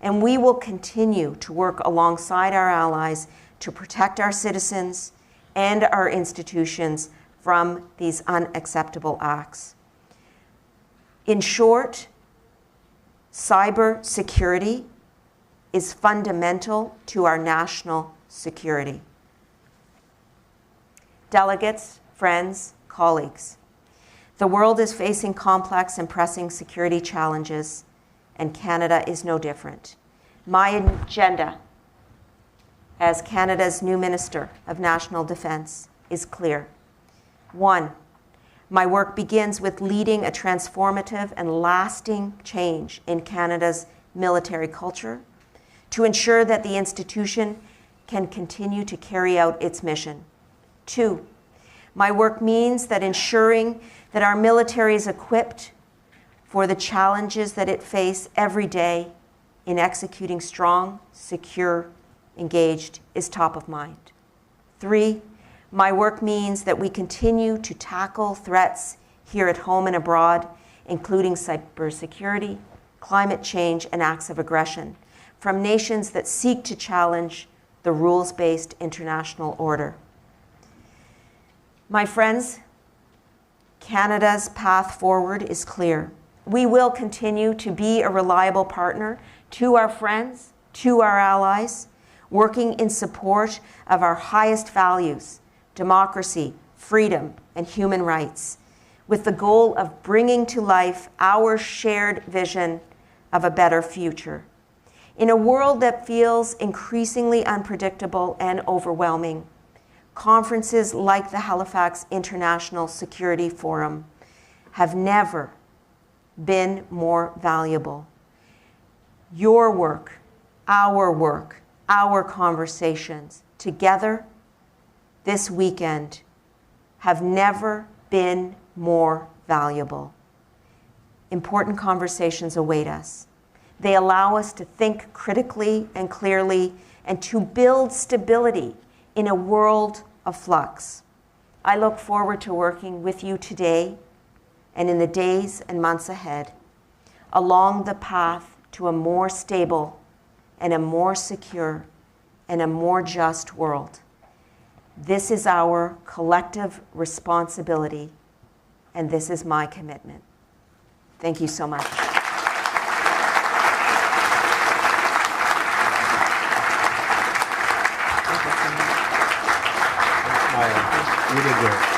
And we will continue to work alongside our allies to protect our citizens and our institutions from these unacceptable acts. In short, cyber security is fundamental to our national security. Delegates, friends, colleagues, the world is facing complex and pressing security challenges, and Canada is no different. My agenda as Canada's new Minister of National Defence is clear. 1, my work begins with leading a transformative and lasting change in Canada's military culture to ensure that the institution can continue to carry out its mission. 2, my work means that ensuring that our military is equipped for the challenges that it faces every day in executing strong, secure, engaged is top of mind. 3, my work means that we continue to tackle threats here at home and abroad, including cybersecurity, climate change, and acts of aggression from nations that seek to challenge the rules-based international order. My friends, Canada's path forward is clear. We will continue to be a reliable partner to our friends, to our allies, working in support of our highest values, democracy, freedom, and human rights, with the goal of bringing to life our shared vision of a better future. In a world that feels increasingly unpredictable and overwhelming, conferences like the Halifax International Security Forum have never been more valuable. Your work, our conversations together this weekend have never been more valuable. Important conversations await us. They allow us to think critically and clearly and to build stability in a world of flux. I look forward to working with you today and in the days and months ahead along the path to a more stable and a more secure and a more just world. This is our collective responsibility, and this is my commitment. Thank you so much. You did great.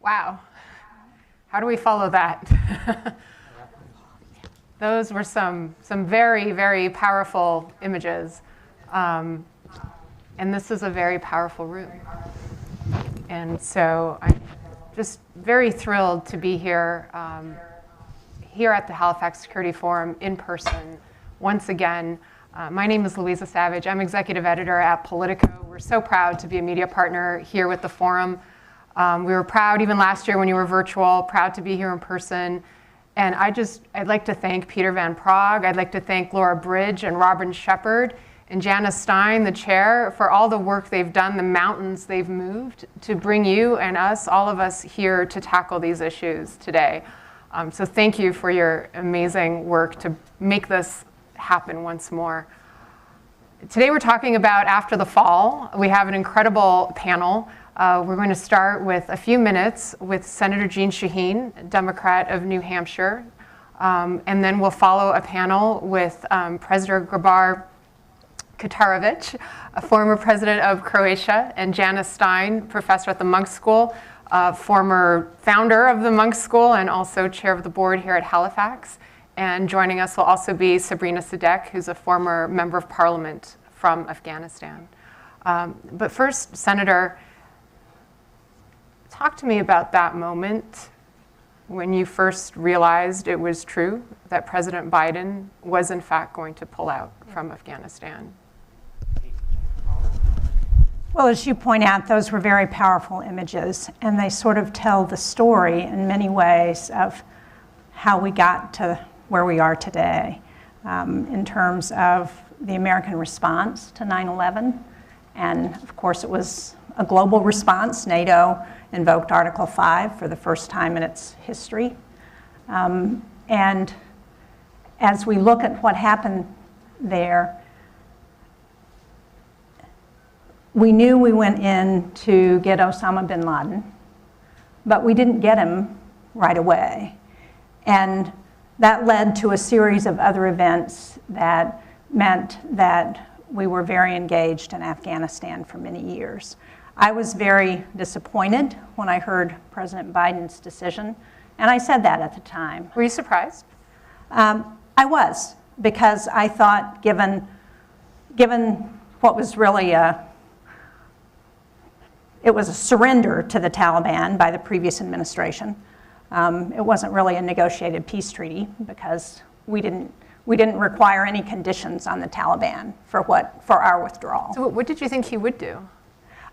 Wow. How do we follow that? Those were some very, very powerful images. And this is a very powerful room. And so I'm just very thrilled to be here, here at the Halifax Security Forum in person once again. My name is Louisa Savage. I'm executive editor at Politico. We're so proud to be a media partner here with the forum. We were proud even last year when you were virtual, proud to be here in person. And I'd like to thank Peter Van Praagh. I'd like to thank Laura Bridge and Robin Shepard and Janice Stein, the chair, for all the work they've done, the mountains they've moved to bring you and us, all of us here to tackle these issues today. So thank you for your amazing work to make this happen once more. Today we're talking about after the fall. We have an incredible panel. We're going to start with a few minutes with Senator Jeanne Shaheen, Democrat of New Hampshire. And then we'll follow a panel with President Grabar Kitarovic, a former president of Croatia, and Janice Stein, professor at the Monk School, former founder of the Monk School and also chair of the board here at Halifax. And joining us will also be Sabrina Sadek, who's a former member of parliament from Afghanistan. But first, Senator, talk to me about that moment when you first realized it was true that President Biden was in fact going to pull out from Afghanistan. Well, as you point out, those were very powerful images, and they sort of tell the story in many ways of how we got to where we are today in terms of the American response to 9/11. And of course, it was a global response. NATO invoked Article 5 for the first time in its history. And as we look at what happened there, we knew we went in to get Osama bin Laden, but we didn't get him right away. And that led to a series of other events that meant that we were very engaged in Afghanistan for many years. I was very disappointed when I heard President Biden's decision, and I said that at the time. Were you surprised? I was, because I thought given what was really it was a surrender to the Taliban by the previous administration. It wasn't really a negotiated peace treaty because we didn't require any conditions on the Taliban for our withdrawal. So what did you think he would do?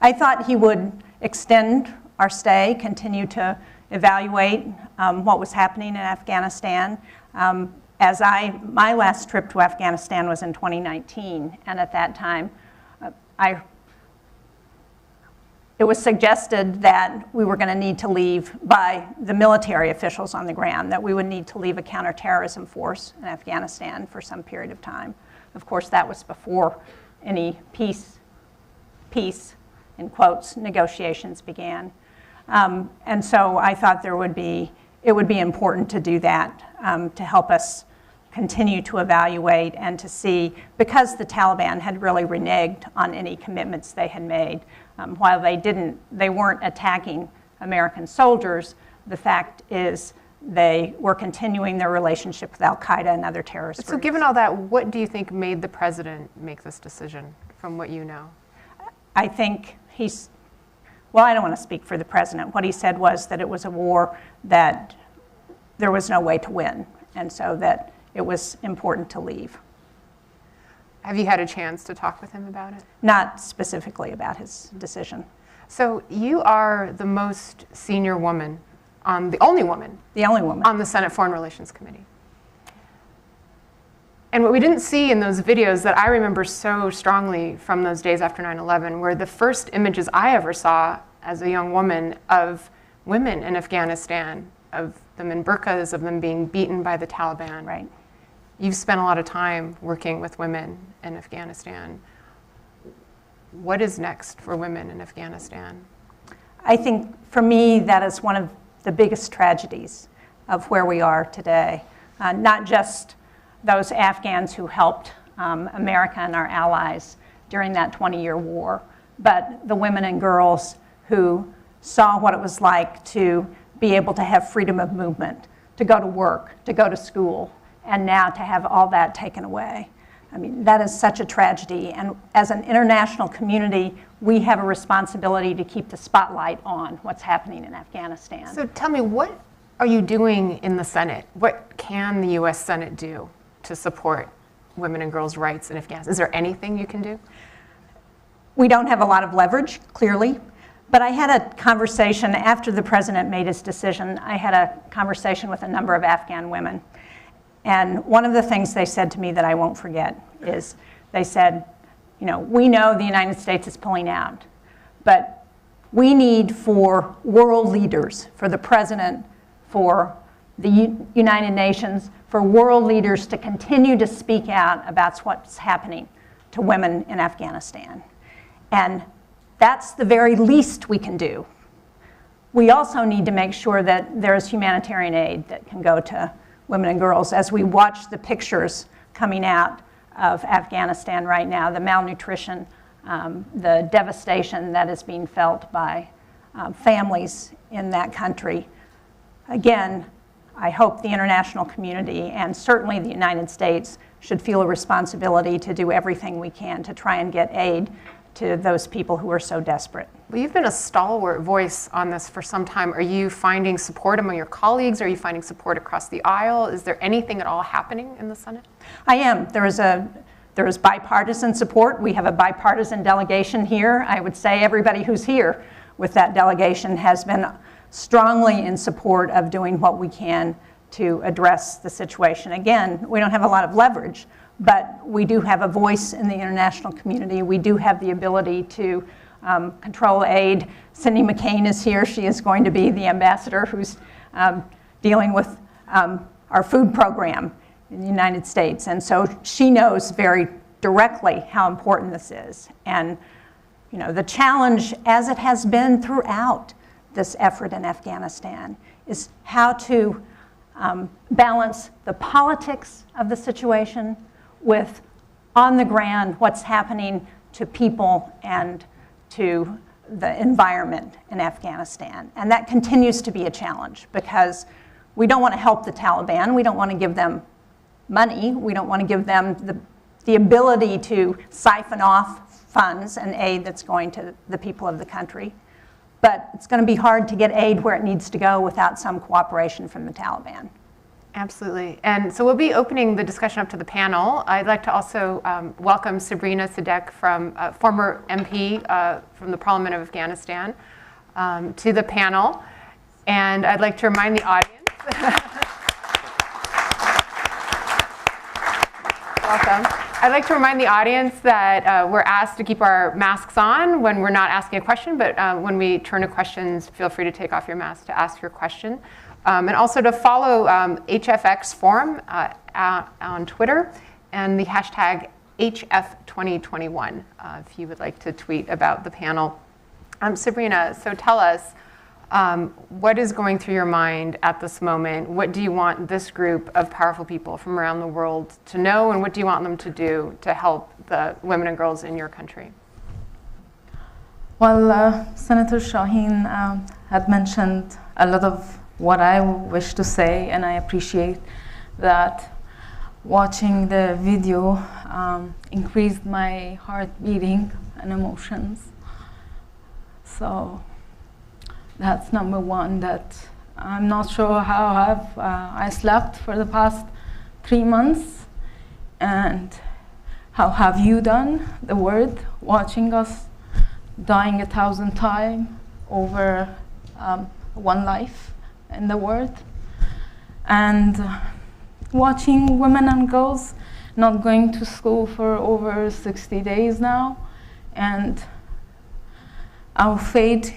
I thought he would extend our stay, continue to evaluate what was happening in Afghanistan. My last trip to Afghanistan was in 2019, and at that time, it was suggested that we were going to need to leave by the military officials on the ground, that we would need to leave a counterterrorism force in Afghanistan for some period of time. Of course, that was before any peace, in quotes, negotiations began. And so I thought it would be important to do that, to help us continue to evaluate and to see, because the Taliban had really reneged on any commitments they had made. While they weren't attacking American soldiers, the fact is they were continuing their relationship with Al-Qaeda and other terrorist groups. So given all that, what do you think made the president make this decision, from what you know? I think I don't want to speak for the president. What he said was that it was a war that there was no way to win, and so that it was important to leave. Have you had a chance to talk with him about it? Not specifically about his decision. So you are the most senior woman, the only woman on the Senate Foreign Relations Committee. And what we didn't see in those videos that I remember so strongly from those days after 9/11 were the first images I ever saw as a young woman of women in Afghanistan, of them in burqas, of them being beaten by the Taliban. Right. You've spent a lot of time working with women in Afghanistan. What is next for women in Afghanistan? I think for me that is one of the biggest tragedies of where we are today. Not just those Afghans who helped America and our allies during that 20-year war, but the women and girls who saw what it was like to be able to have freedom of movement, to go to work, to go to school, and now to have all that taken away. I mean, that is such a tragedy. And as an international community, we have a responsibility to keep the spotlight on what's happening in Afghanistan. So tell me, what are you doing in the Senate? What can the U.S. Senate do to support women and girls' rights in Afghanistan? Is there anything you can do? We don't have a lot of leverage, clearly. But I had a conversation after the president made his decision. I had a conversation with a number of Afghan women. And one of the things they said to me that I won't forget is they said, you know, we know the United States is pulling out, but we need for world leaders, for the president, for the United Nations, for world leaders to continue to speak out about what's happening to women in Afghanistan. And that's the very least we can do. We also need to make sure that there's humanitarian aid that can go to women and girls. As we watch the pictures coming out of Afghanistan right now, the malnutrition, the devastation that is being felt by families in that country. Again, I hope the international community and certainly the United States should feel a responsibility to do everything we can to try and get aid to those people who are so desperate. Well, you've been a stalwart voice on this for some time. Are you finding support among your colleagues? Are you finding support across the aisle? Is there anything at all happening in the Senate? I am. There is bipartisan support. We have a bipartisan delegation here. I would say everybody who's here with that delegation has been strongly in support of doing what we can to address the situation. Again, we don't have a lot of leverage, but we do have a voice in the international community. We do have the ability to control aid. Cindy McCain is here. She is going to be the ambassador who's dealing with our food program in the United States. And so she knows very directly how important this is. And you know, the challenge, as it has been throughout this effort in Afghanistan, is how to balance the politics of the situation with on the ground what's happening to people and to the environment in Afghanistan. And that continues to be a challenge because we don't want to help the Taliban. We don't want to give them money. We don't want to give them the ability to siphon off funds and aid that's going to the people of the country. But it's going to be hard to get aid where it needs to go without some cooperation from the Taliban. Absolutely. And so we'll be opening the discussion up to the panel. I'd like to also welcome Sabrina Sadek, from former MP from the Parliament of Afghanistan, to the panel. And I'd like to remind the audience. Welcome. I'd like to remind the audience that we're asked to keep our masks on when we're not asking a question, but when we turn to questions, feel free to take off your mask to ask your question. And also to follow HFX Forum on Twitter and the hashtag HF2021 if you would like to tweet about the panel. Sabrina, so tell us, what is going through your mind at this moment? What do you want this group of powerful people from around the world to know, and what do you want them to do to help the women and girls in your country? Well, Senator Shaheen had mentioned a lot of what I wish to say, and I appreciate that. Watching the video increased my heart beating and emotions. So that's number one, that I'm not sure how have I slept for the past 3 months, and how have you done, the world, watching us dying 1,000 times over one life in the world, and watching women and girls not going to school for over 60 days now, and our fate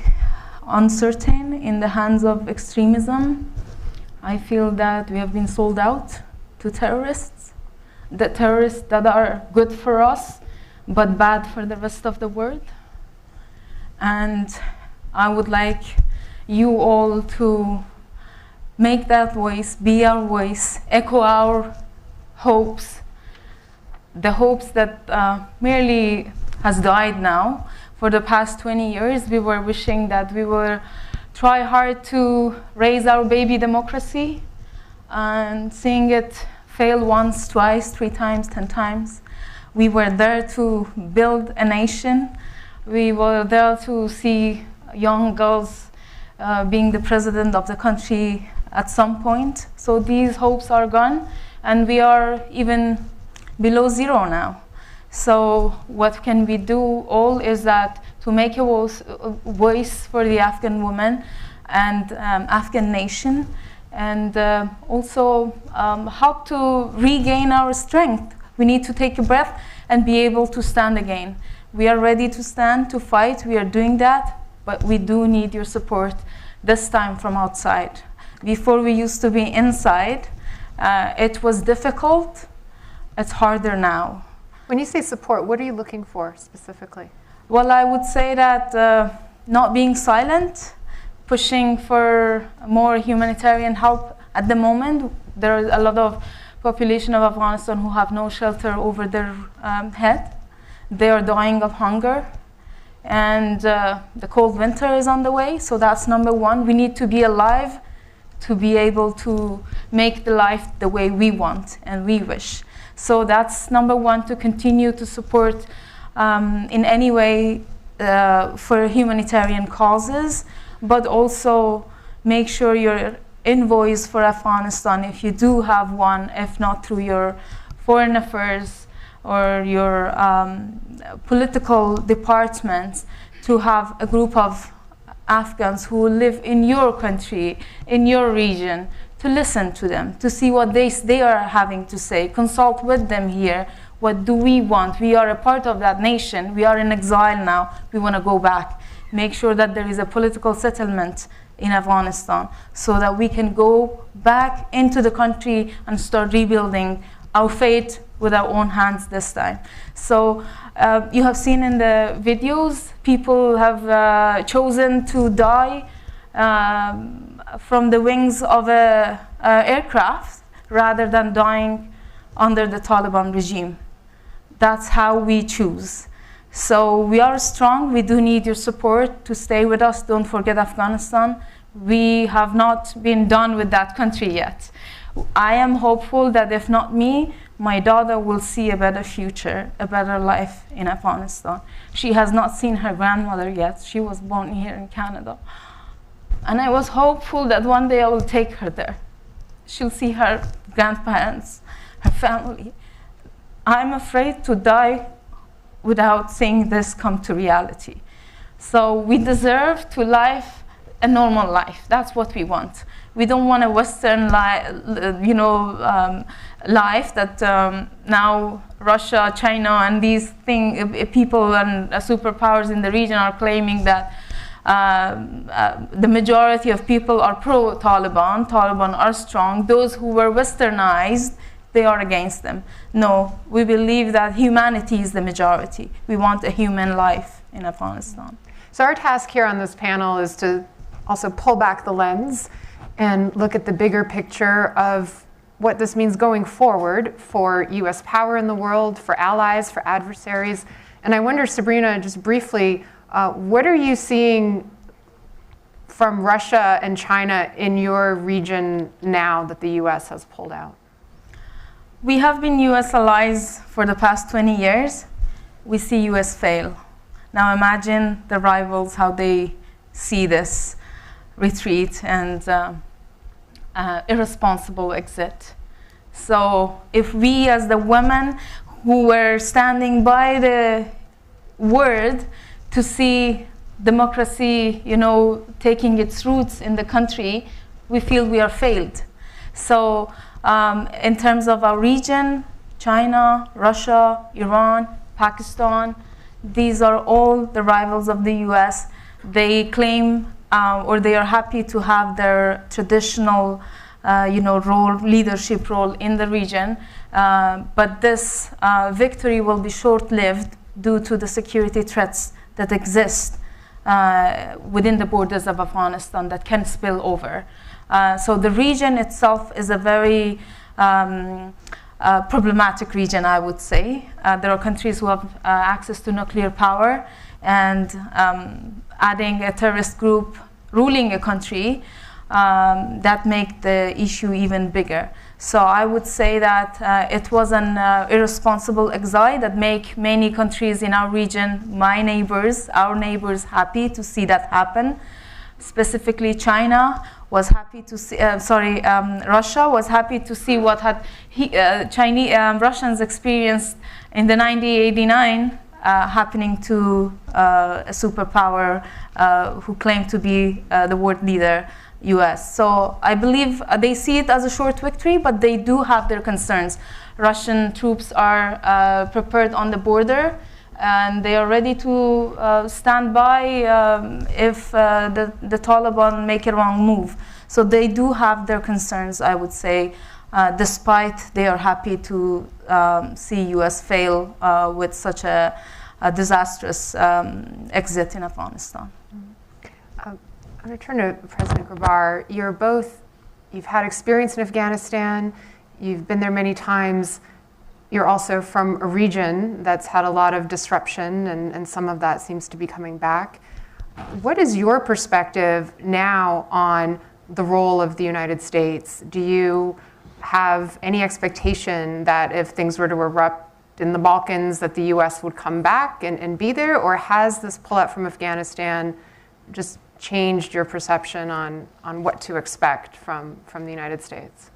uncertain in the hands of extremism. I feel that we have been sold out to terrorists, the terrorists that are good for us but bad for the rest of the world. And I would like you all to make that voice, be our voice, echo our hopes, the hopes that merely has died now, for the past 20 years, we were wishing that we will try hard to raise our baby democracy, and seeing it fail once, twice, 3 times, 10 times. We were there to build a nation. We were there to see young girls being the president of the country at some point. So these hopes are gone, and we are even below 0 now. So what can we do all is that to make a voice for the Afghan woman and Afghan nation, and also help to regain our strength. We need to take a breath and be able to stand again. We are ready to stand, to fight. We are doing that, but we do need your support this time from outside. Before we used to be inside. It was difficult. It's harder now. When you say support, what are you looking for specifically? Well, I would say that not being silent, pushing for more humanitarian help. At the moment, there is a lot of population of Afghanistan who have no shelter over their head. They are dying of hunger, and the cold winter is on the way, so that's number one. We need to be alive to be able to make the life the way we want and we wish. So that's number one, to continue to support in any way for humanitarian causes, but also make sure your invoice for Afghanistan, if you do have one, if not through your foreign affairs or your political departments, to have a group of Afghans who live in your country, in your region, to listen to them, to see what they are having to say, consult with them here. What do we want? We are a part of that nation. We are in exile now. We want to go back. Make sure that there is a political settlement in Afghanistan so that we can go back into the country and start rebuilding our fate with our own hands this time. So you have seen in the videos, people have chosen to die from the wings of an aircraft rather than dying under the Taliban regime. That's how we choose. So we are strong. We do need your support to stay with us. Don't forget Afghanistan. We have not been done with that country yet. I am hopeful that if not me, my daughter will see a better future, a better life in Afghanistan. She has not seen her grandmother yet. She was born here in Canada. And I was hopeful that one day I will take her there. She'll see her grandparents, her family. I'm afraid to die without seeing this come to reality. So we deserve to live a normal life. That's what we want. We don't want a Western life that now Russia, China, and these people and superpowers in the region are claiming that the majority of people are pro-Taliban. Taliban are strong. Those who were Westernized, they are against them. No, we believe that humanity is the majority. We want a human life in Afghanistan. So our task here on this panel is to also pull back the lens and look at the bigger picture of what this means going forward for US power in the world, for allies, for adversaries. And I wonder, Sabrina, just briefly, what are you seeing from Russia and China in your region now that the US has pulled out? We have been US allies for the past 20 years. We see US fail. Now imagine the rivals, how they see this retreat and irresponsible exit. So if we as the women who were standing by the word to see democracy, taking its roots in the country, we feel we are failed. So in terms of our region, China, Russia, Iran, Pakistan, these are all the rivals of the US. They claim or they are happy to have their traditional leadership role in the region. But this victory will be short-lived due to the security threats that exist within the borders of Afghanistan that can spill over. So the region itself is a very problematic region, I would say. There are countries who have access to nuclear power, and adding a terrorist group ruling a country, that make the issue even bigger. So I would say that it was an irresponsible exile that make many countries in our region, my neighbors, our neighbors, happy to see that happen. Specifically, China was happy to see. Russia was happy to see what had Russians experienced in the 1989 happening to a superpower who claimed to be the world leader. US. So I believe they see it as a short victory, but they do have their concerns. Russian troops are prepared on the border, and they are ready to stand by if the Taliban make a wrong move. So they do have their concerns, I would say, despite they are happy to see US fail with such a disastrous exit in Afghanistan. I'm going to turn to President Grabar. You've had experience in Afghanistan, you've been there many times. You're also from a region that's had a lot of disruption, and some of that seems to be coming back. What is your perspective now on the role of the United States? Do you have any expectation that if things were to erupt in the Balkans that the US would come back and be there? Or has this pullout from Afghanistan just changed your perception on what to expect from the United States?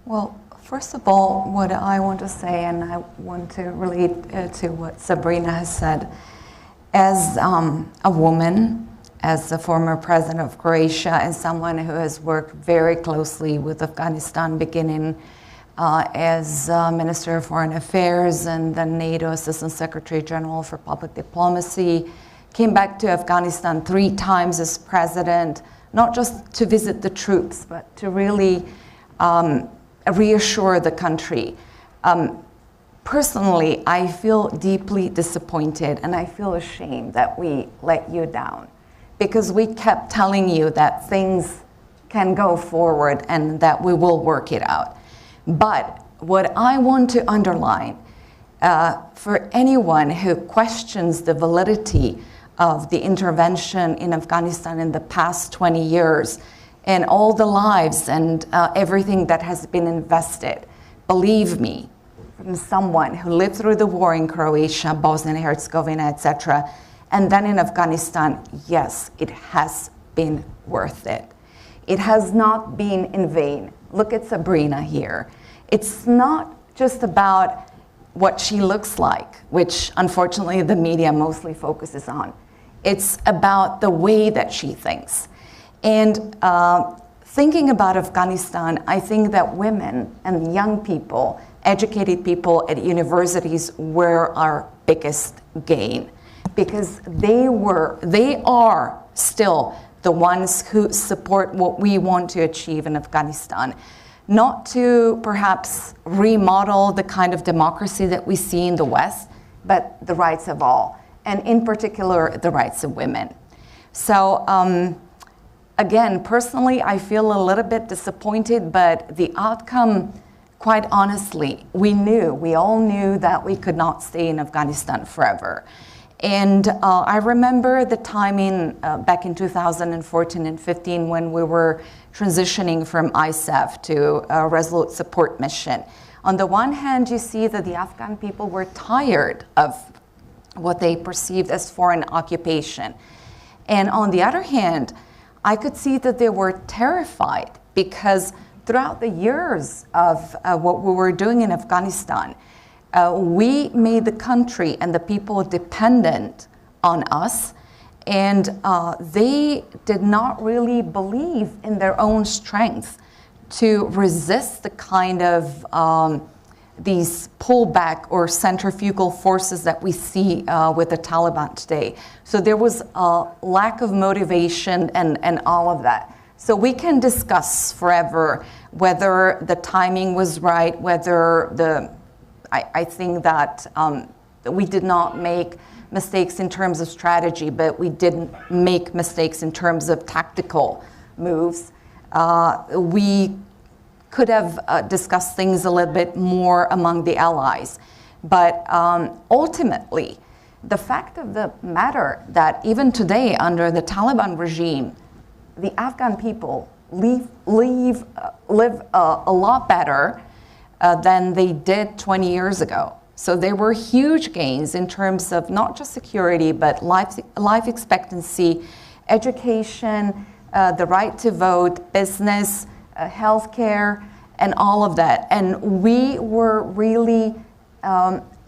Well, first of all, what I want to say, and I want to relate to what Sabrina has said, as a woman, as the former president of Croatia, and someone who has worked very closely with Afghanistan, beginning as Minister of Foreign Affairs and then NATO Assistant Secretary General for Public Diplomacy, came back to Afghanistan 3 times as president, not just to visit the troops, but to really reassure the country. Personally, I feel deeply disappointed and I feel ashamed that we let you down, because we kept telling you that things can go forward and that we will work it out. But what I want to underline, for anyone who questions the validity of the intervention in Afghanistan in the past 20 years and all the lives and everything that has been invested, believe me, from someone who lived through the war in Croatia, Bosnia and Herzegovina, etc., and then in Afghanistan, yes, it has been worth it. It has not been in vain. Look at Sabrina here. It's not just about what she looks like, which unfortunately the media mostly focuses on. It's about the way that she thinks. And thinking about Afghanistan, I think that women and young people, educated people at universities were our biggest gain, because they are still the ones who support what we want to achieve in Afghanistan. Not to perhaps remodel the kind of democracy that we see in the West, but the rights of all, and in particular, the rights of women. So again, personally, I feel a little bit disappointed, but the outcome, quite honestly, we all knew that we could not stay in Afghanistan forever. And I remember the timing back in 2014 and 15 when we were transitioning from ISAF to a Resolute Support Mission. On the one hand, you see that the Afghan people were tired of what they perceived as foreign occupation. And on the other hand, I could see that they were terrified, because throughout the years of what we were doing in Afghanistan, we made the country and the people dependent on us, and they did not really believe in their own strength to resist the kind of these pullback or centrifugal forces that we see with the Taliban today. So there was a lack of motivation and all of that. So we can discuss forever whether the timing was right, whether I think that we did not make mistakes in terms of strategy, but we didn't make mistakes in terms of tactical moves. We could have discussed things a little bit more among the allies. But ultimately, the fact of the matter that even today under the Taliban regime, the Afghan people live a lot better than they did 20 years ago. So there were huge gains in terms of not just security, but life expectancy, education, the right to vote, business, healthcare, and all of that. And we were really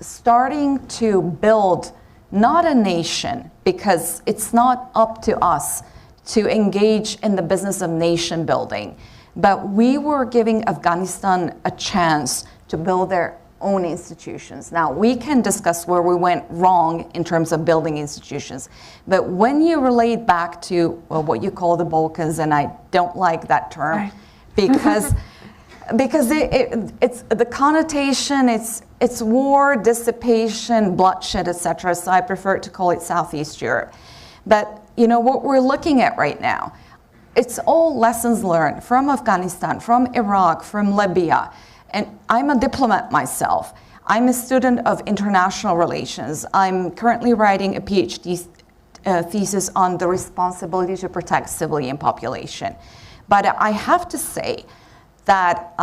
starting to build not a nation, because it's not up to us to engage in the business of nation building, but we were giving Afghanistan a chance to build their own institutions. Now, we can discuss where we went wrong in terms of building institutions, but when you relate back to what you call the Balkans, and I don't like that term, right. because it's the connotation, it's war, dissipation, bloodshed, etc. So I prefer to call it Southeast Europe. But you know what we're looking at right now, it's all lessons learned from Afghanistan, from Iraq, from Libya. And I'm a diplomat myself. I'm a student of international relations. I'm currently writing a PhD thesis on the responsibility to protect civilian population. But I have to say that,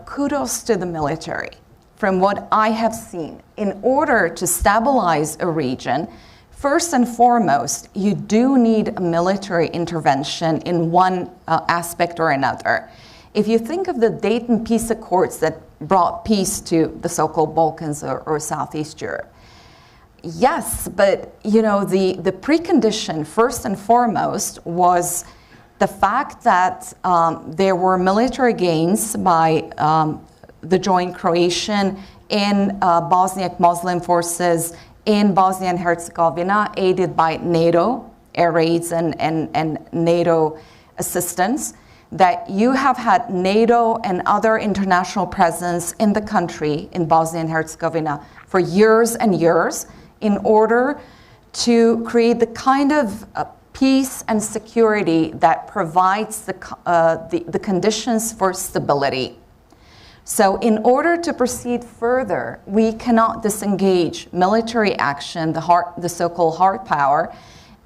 kudos to the military. From what I have seen, in order to stabilize a region, first and foremost, you do need a military intervention in one aspect or another. If you think of the Dayton Peace Accords that brought peace to the so-called Balkans or Southeast Europe, yes, but the precondition, first and foremost, was the fact that there were military gains by the joint Croatian and Bosniak Muslim forces in Bosnia and Herzegovina, aided by NATO, air raids and NATO assistance, that you have had NATO and other international presence in the country, in Bosnia and Herzegovina, for years and years in order to create the kind of peace and security that provides the conditions for stability. So in order to proceed further, we cannot disengage military action, the so-called hard power,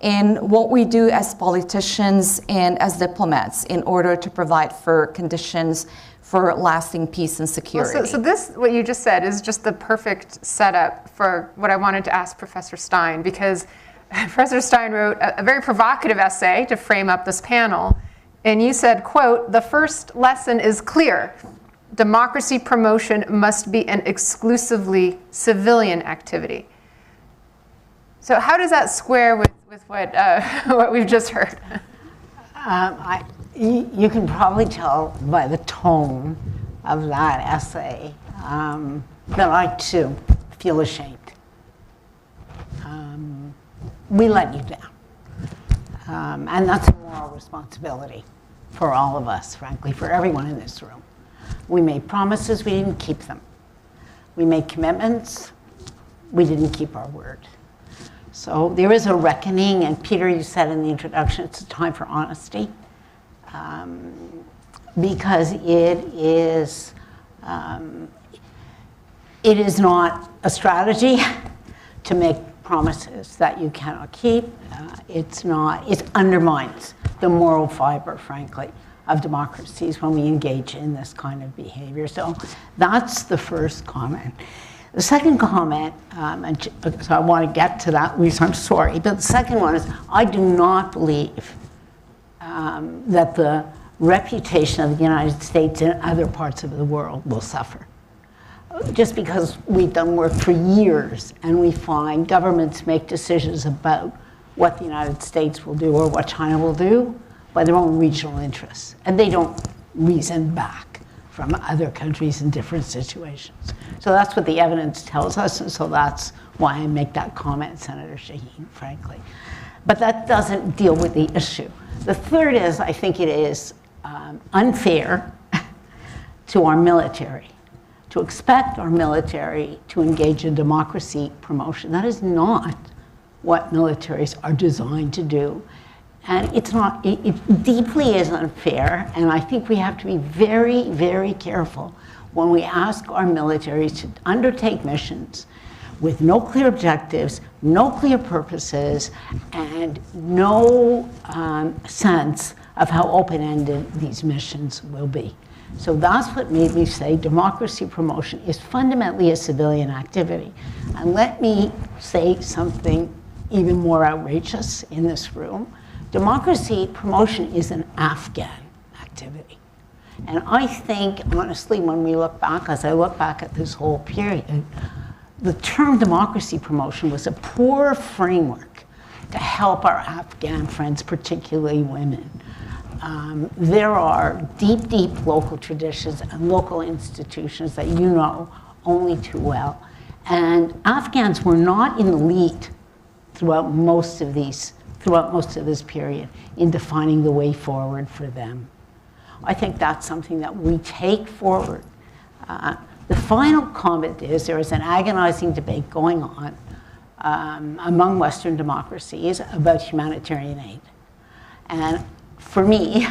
in what we do as politicians and as diplomats in order to provide for conditions for lasting peace and security. Well, so this, what you just said, is just the perfect setup for what I wanted to ask Professor Stein, because Professor Stein wrote a very provocative essay to frame up this panel, and you said, quote, "The first lesson is clear. Democracy promotion must be an exclusively civilian activity." So how does that square with what we've just heard? You can probably tell by the tone of that essay that I too feel ashamed. We let you down. And that's a moral responsibility for all of us, frankly, for everyone in this room. We made promises, we didn't keep them. We made commitments, we didn't keep our word. So there is a reckoning, and Peter, you said in the introduction, it's a time for honesty, because it is not a strategy to make promises that you cannot keep. It undermines the moral fiber, frankly, of democracies when we engage in this kind of behavior. So that's the first comment. The second comment, so I want to get to that, Lisa, I'm sorry, but the second one is I do not believe that the reputation of the United States in other parts of the world will suffer. Just because we've done work for years and we find governments make decisions about what the United States will do or what China will do by their own regional interests. And they don't reason back from other countries in different situations. So that's what the evidence tells us, and so that's why I make that comment, Senator Shaheen, frankly. But that doesn't deal with the issue. The third is, I think it is unfair to our military to expect our military to engage in democracy promotion. That is not what militaries are designed to do. And it's not, it deeply is unfair, and I think we have to be very, very careful when we ask our militaries to undertake missions with no clear objectives, no clear purposes, and no sense of how open-ended these missions will be. So that's what made me say democracy promotion is fundamentally a civilian activity. And let me say something even more outrageous in this room. Democracy promotion is an Afghan activity. And I think, honestly, when we look back, as I look back at this whole period, the term democracy promotion was a poor framework to help our Afghan friends, particularly women. There are deep, deep local traditions and local institutions that you know only too well. And Afghans were not in the lead throughout most of this period in defining the way forward for them. I think that's something that we take forward. The final comment is there is an agonizing debate going on among Western democracies about humanitarian aid. And for me,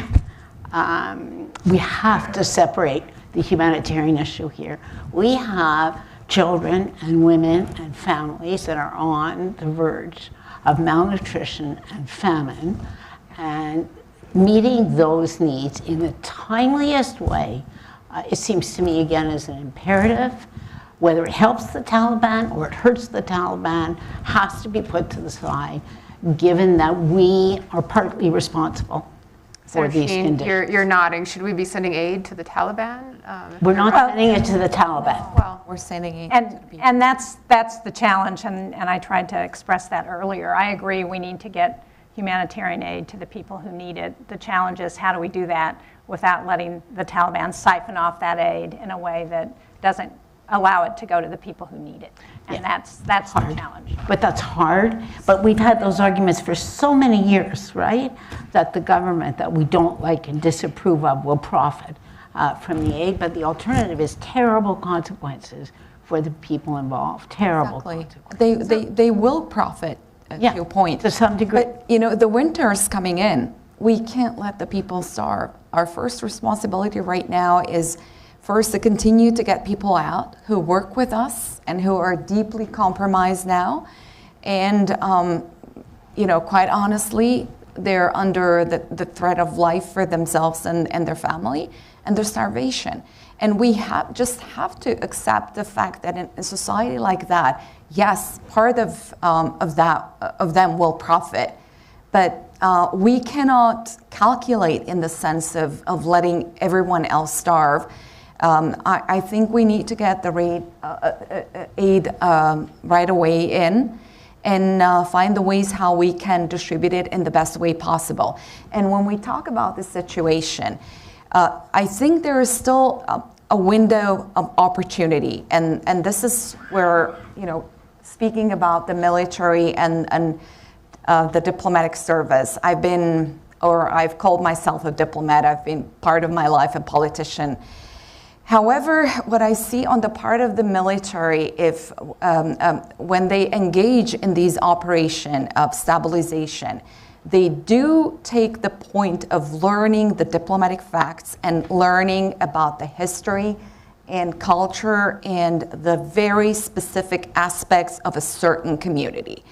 we have to separate the humanitarian issue here. We have children and women and families that are on the verge of malnutrition and famine, and meeting those needs in the timeliest way, it seems to me, again, is an imperative. Whether it helps the Taliban or it hurts the Taliban has to be put to the side, given that we are partly responsible for these conditions. You're nodding. Should we be sending aid to the Taliban? We're not sending it to the Taliban. Well, We're sending it. And that's the challenge, and I tried to express that earlier. I agree we need to get humanitarian aid to the people who need it. The challenge is how do we do that without letting the Taliban siphon off that aid in a way that doesn't allow it to go to the people who need it. And that's the challenge. But that's hard. But we've had those arguments for so many years, right? That the government that we don't like and disapprove of will profit from the aid. But the alternative is terrible consequences for the people involved. Terrible consequences. They will profit, to your point. To some degree. But, you know, the winter is coming in. We can't let the people starve. Our first responsibility right now is first to continue to get people out who work with us and who are deeply compromised now. And, you know, quite honestly, they're under the threat of life for themselves and their family, and their starvation. And we just have to accept the fact that in a society like that, yes, part of them will profit, but we cannot calculate in the sense of letting everyone else starve. I think we need to get the aid right away in and find the ways how we can distribute it in the best way possible. And when we talk about this situation, I think there is still a window of opportunity. And this is where, you know, speaking about the military and the diplomatic service, I've called myself a diplomat. I've been part of my life a politician. However, what I see on the part of the military, when they engage in these operations of stabilization, they do take the point of learning the diplomatic facts and learning about the history and culture and the very specific aspects of a certain community.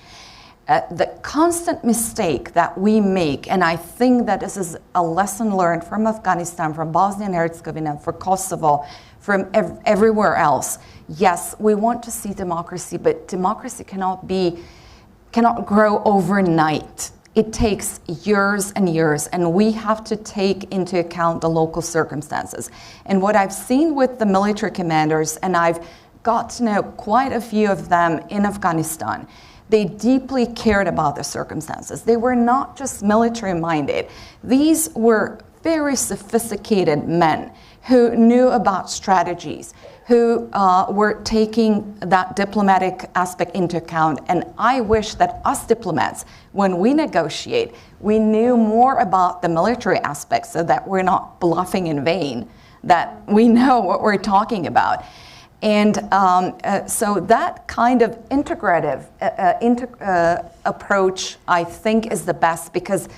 The constant mistake that we make, and I think that this is a lesson learned from Afghanistan, from Bosnia and Herzegovina, from Kosovo, from everywhere else. Yes, we want to see democracy, but democracy cannot grow overnight. It takes years and years, and we have to take into account the local circumstances. And what I've seen with the military commanders, and I've got to know quite a few of them in Afghanistan, they deeply cared about the circumstances. They were not just military-minded. These were very sophisticated men who knew about strategies, who were taking that diplomatic aspect into account. And I wish that us diplomats, when we negotiate, we knew more about the military aspects so that we're not bluffing in vain, that we know what we're talking about. And so that kind of integrative approach, I think, is the best, because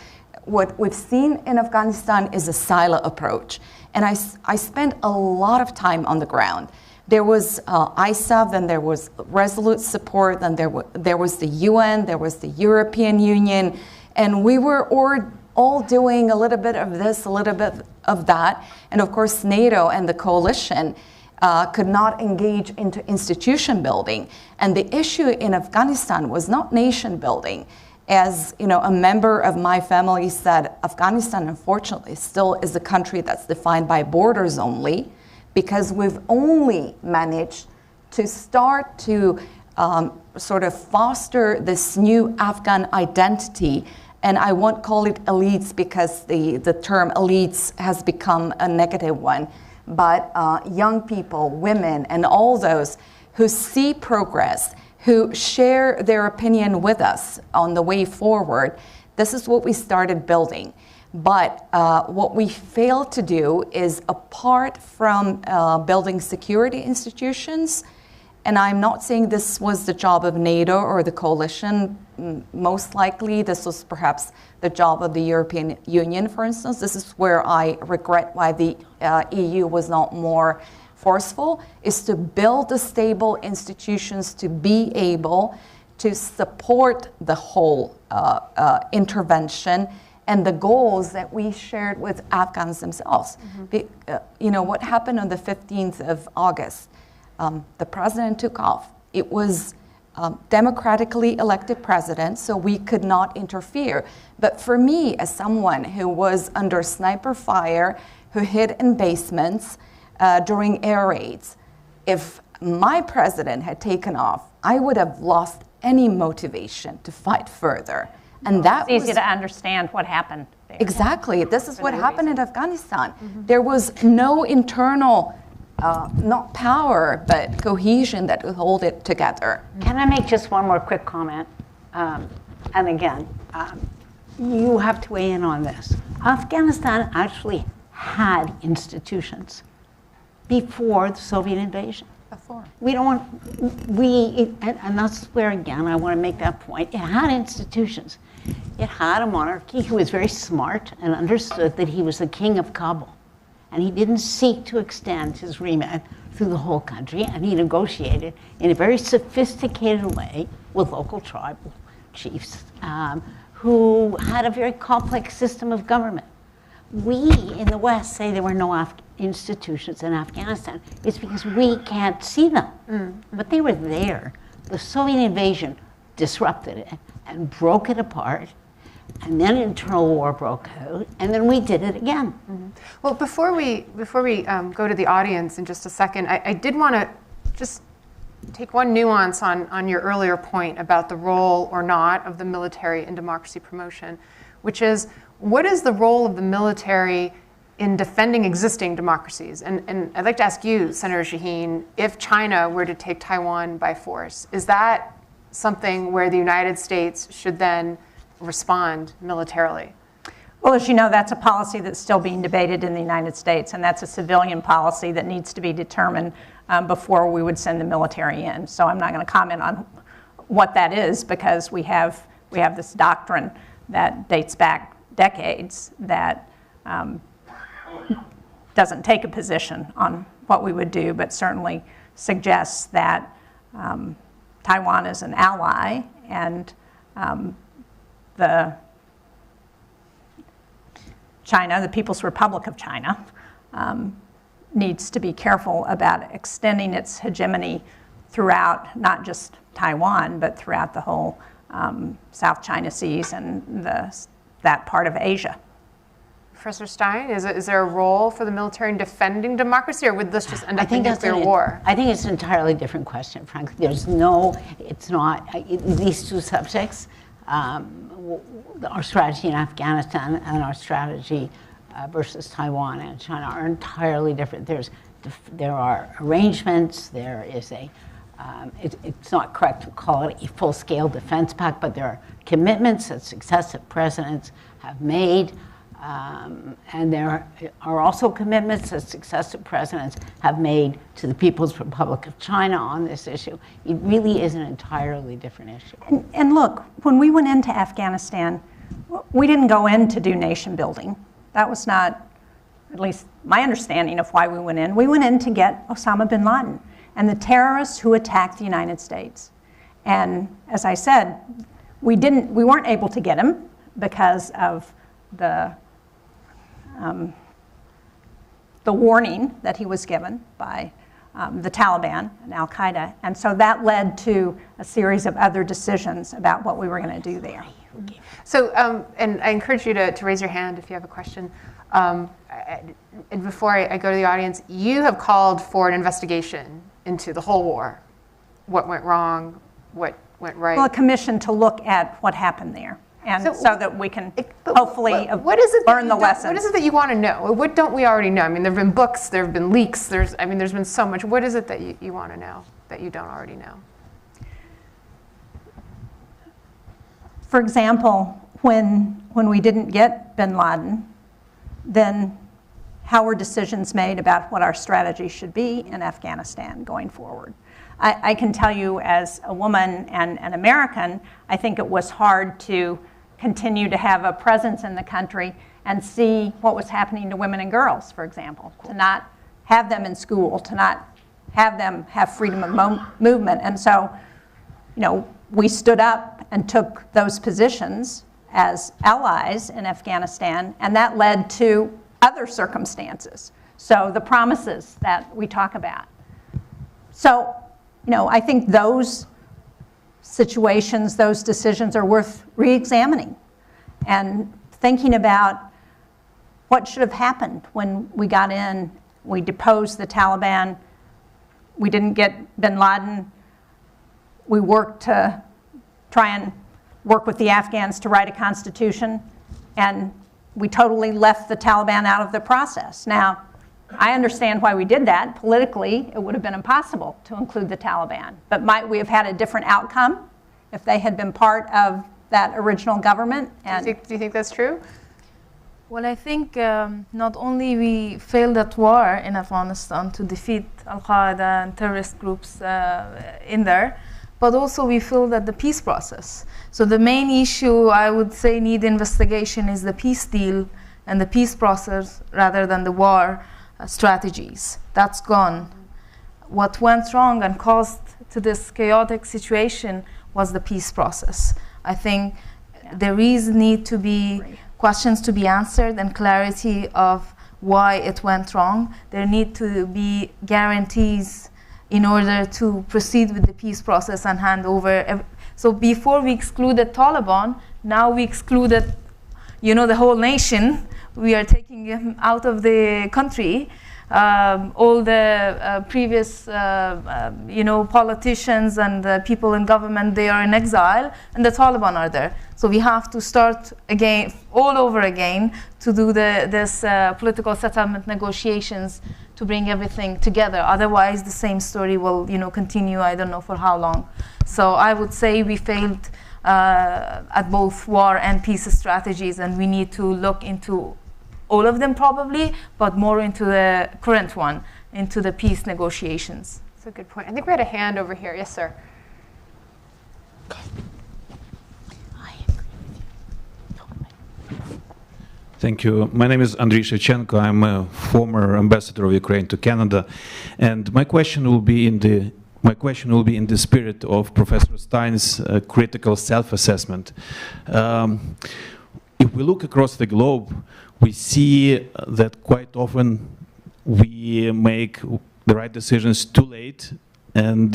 what we've seen in Afghanistan is a silo approach. And I spent a lot of time on the ground. There was ISAF, then there was Resolute Support, then there was the UN, there was the European Union, and we were all doing a little bit of this, a little bit of that. And of course, NATO and the coalition could not engage into institution building. And the issue in Afghanistan was not nation building. As you know, a member of my family said, Afghanistan, unfortunately, still is a country that's defined by borders only, because we've only managed to start to sort of foster this new Afghan identity. And I won't call it elites because the term elites has become a negative one. But young people, women, and all those who see progress, who share their opinion with us on the way forward, this is what we started building. But what we failed to do is, apart from building security institutions, and I'm not saying this was the job of NATO or the coalition, most likely this was perhaps the job of the European Union, for instance. This is where I regret why the EU was not more forceful, is to build the stable institutions to be able to support the whole intervention and the goals that we shared with Afghans themselves. You know, what happened on the 15th of August? The president took off. It was democratically elected president, so we could not interfere. But for me, as someone who was under sniper fire, who hid in basements during air raids, if my president had taken off, I would have lost any motivation to fight further. And that It's easy to understand what happened there. Exactly. This is what happened in Afghanistan. There was no internal, not power, but cohesion that would hold it together. Can I make just one more quick comment? And again, you have to weigh in on this. Afghanistan actually had institutions before the Soviet invasion. We don't want, and that's where, again, I want to make that point. It had institutions. It had a monarchy who was very smart and understood that he was the king of Kabul. And he didn't seek to extend his remit through the whole country, and he negotiated in a very sophisticated way with local tribal chiefs who had a very complex system of government. We in the West say there were no institutions in Afghanistan. It's because we can't see them. But they were there. The Soviet invasion disrupted it and broke it apart. And then internal war broke out, and then we did it again. Well, before we go to the audience in just a second, I did want to just take one nuance on your earlier point about the role or not of the military in democracy promotion, which is, what is the role of the military in defending existing democracies? And I'd like to ask you, Senator Shaheen, if China were to take Taiwan by force, is that something where the United States should then respond militarily? Well, as you know, that's a policy that's still being debated in the United States, and that's a civilian policy that needs to be determined before we would send the military in. So I'm not going to comment on what that is, because we have this doctrine that dates back decades that doesn't take a position on what we would do, but certainly suggests that Taiwan is an ally, and the People's Republic of China, needs to be careful about extending its hegemony throughout not just Taiwan, but throughout the whole South China Seas and that part of Asia. Professor Stein, is there a role for the military in defending democracy, or would this just end up in nuclear war? I think it's an entirely different question, frankly. It's not, these two subjects, our strategy in Afghanistan and our strategy versus Taiwan and China are entirely different. There are arrangements, there is it's not correct to call it a full-scale defense pact, but there are commitments that successive presidents have made. And there are also commitments that successive presidents have made to the People's Republic of China on this issue. It really is an entirely different issue. And look, when we went into Afghanistan, we didn't go in to do nation building. That was not, at least my understanding of why we went in. We went in to get Osama bin Laden. and the terrorists who attacked the United States. And as I said, we weren't able to get him because of the warning that he was given by the Taliban and Al-Qaeda. And so that led to a series of other decisions about what we were going to do there. So, and I encourage you to raise your hand if you have a question. And before I go to the audience, you have called for an investigation into the whole war. What went wrong, what went right? Well, a commission to look at what happened there. And so that we can hopefully learn the lessons. What is it that you want to know? What don't we already know? I mean, there have been books, there have been leaks, there's been so much. What is it that you want to know that you don't already know? For example, when we didn't get bin Laden, then how were decisions made about what our strategy should be in Afghanistan going forward? I can tell you as a woman and an American, I think it was hard to continue to have a presence in the country and see what was happening to women and girls, for example, to not have them in school, to not have them have freedom of movement. And so, we stood up and took those positions as allies in Afghanistan, and that led to other circumstances. So the promises that we talk about. So, I think those situations, those decisions are worth re-examining and thinking about what should have happened when we got in, we deposed the Taliban, we didn't get bin Laden, we worked to try and work with the Afghans to write a constitution, and we totally left the Taliban out of the process. Now, I understand why we did that. Politically, it would have been impossible to include the Taliban. But might we have had a different outcome if they had been part of that original government? And do you think that's true? Well, I think not only we failed at war in Afghanistan to defeat Al-Qaeda and terrorist groups in there, but also we failed at the peace process. So the main issue I would say need investigation is the peace deal and the peace process rather than the war strategies. That's gone. What went wrong and caused to this chaotic situation was the peace process. I think there is need to be questions to be answered and clarity of why it went wrong. There need to be guarantees in order to proceed with the peace process and hand over. So before we excluded Taliban, now we excluded, the whole nation. We are taking him out of the country. All the previous, politicians and people in government, they are in exile, and the Taliban are there. So we have to start again, all over again, to do this political settlement negotiations to bring everything together. Otherwise, the same story will, continue. I don't know for how long. So I would say we failed at both war and peace strategies, and we need to look into all of them probably, but more into the current one, into the peace negotiations. That's a good point. I think we had a hand over here. Yes, sir. Thank you. My name is Andriy Shevchenko. I'm a former ambassador of Ukraine to Canada, and my question will be in the spirit of Professor Stein's critical self-assessment. If we look across the globe, we see that quite often we make the right decisions too late, and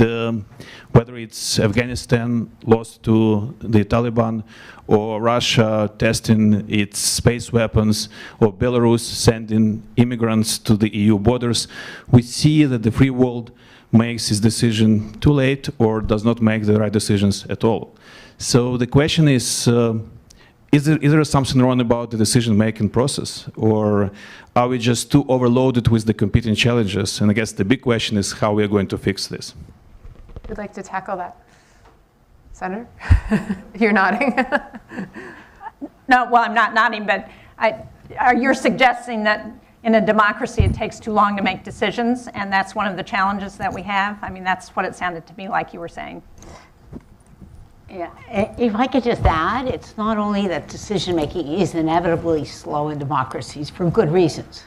whether it's Afghanistan lost to the Taliban, or Russia testing its space weapons, or Belarus sending immigrants to the EU borders, we see that the free world makes its decision too late or does not make the right decisions at all. So the question is there something wrong about the decision-making process, or are we just too overloaded with the competing challenges? And I guess the big question is how we are going to fix this. Would like to tackle that? Senator? You're nodding. No, well, I'm not nodding, but you're suggesting that in a democracy it takes too long to make decisions, and that's one of the challenges that we have? I mean, that's what it sounded to me like you were saying. Yeah, if I could just add, it's not only that decision-making is inevitably slow in democracies for good reasons,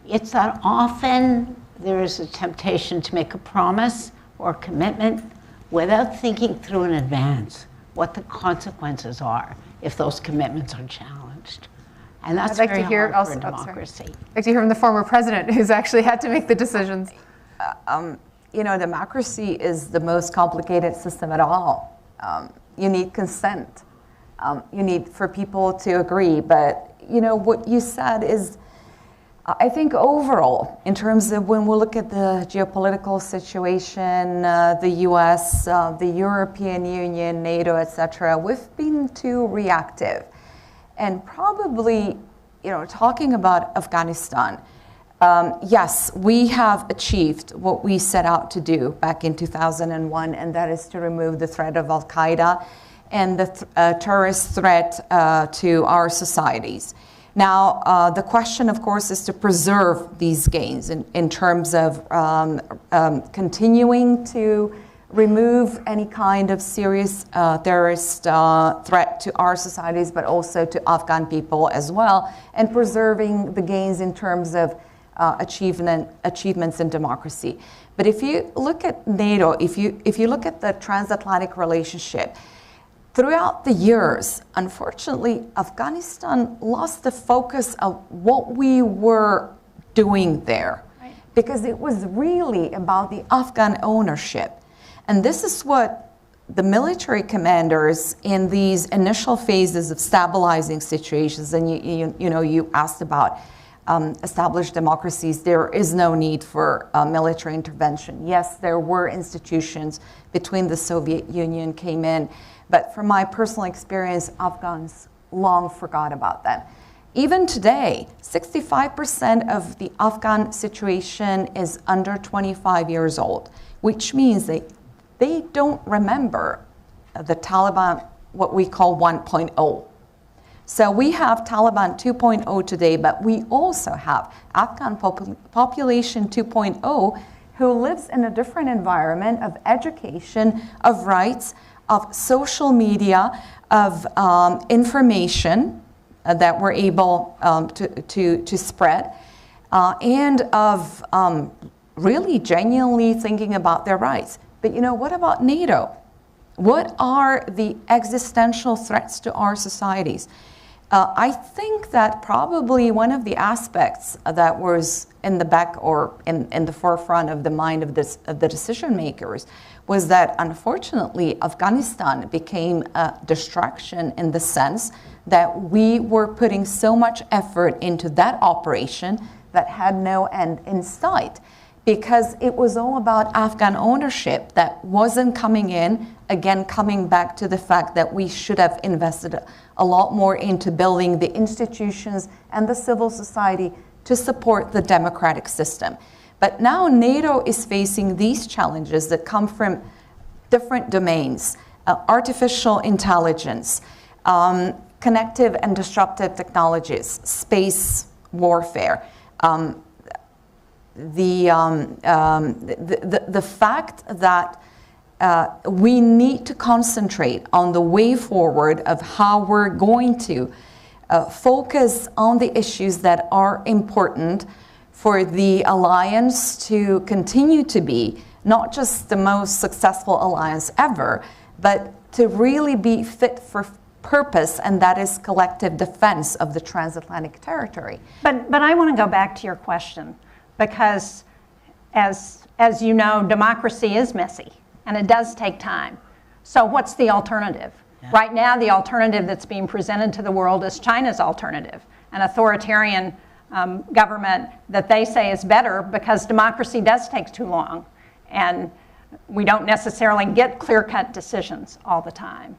It's that often there is a temptation to make a promise or commitment without thinking through in advance what the consequences are if those commitments are challenged. And that's I'd like very to hear hard also, for a democracy. I'd like to hear from the former president who's actually had to make the decisions. You know, democracy is the most complicated system at all. You need consent. You need for people to agree. But, you know, what you said is, I think overall, in terms of when we look at the geopolitical situation, the US, the European Union, NATO, etc., we've been too reactive. And probably, you know, talking about Afghanistan, yes, we have achieved what we set out to do back in 2001, and that is to remove the threat of Al-Qaeda and the terrorist threat to our societies. Now, the question, of course, is to preserve these gains in terms of continuing to remove any kind of serious terrorist threat to our societies, but also to Afghan people as well, and preserving the gains in terms of achievements in democracy. But if you look at NATO, if you look at the transatlantic relationship, throughout the years, unfortunately, Afghanistan lost the focus of what we were doing there, because it was really about the Afghan ownership. And this is what the military commanders in these initial phases of stabilizing situations, and you know, you asked about established democracies, there is no need for military intervention. Yes, there were institutions between the Soviet Union came in, but from my personal experience, Afghans long forgot about them. Even today, 65% of the Afghan situation is under 25 years old, which means they don't remember the Taliban, what we call 1.0. So we have Taliban 2.0 today, but we also have Afghan population 2.0 who lives in a different environment of education, of rights, of social media, of information that we're able to spread, and of really genuinely thinking about their rights. But you know, what about NATO? What are the existential threats to our societies? I think that probably one of the aspects that was in the back or in the forefront of the mind of the decision makers was that unfortunately Afghanistan became a distraction in the sense that we were putting so much effort into that operation that had no end in sight, because it was all about Afghan ownership that wasn't coming in, again coming back to the fact that we should have invested a lot more into building the institutions and the civil society to support the democratic system. But now NATO is facing these challenges that come from different domains, artificial intelligence, connective and disruptive technologies, space warfare, the fact that we need to concentrate on the way forward of how we're going to focus on the issues that are important for the alliance to continue to be not just the most successful alliance ever, but to really be fit for purpose, and that is collective defense of the transatlantic territory. But I want to go back to your question, because as you know, democracy is messy and it does take time. So what's the alternative? Yeah. Right now, the alternative that's being presented to the world is China's alternative, an authoritarian government that they say is better because democracy does take too long. And we don't necessarily get clear-cut decisions all the time.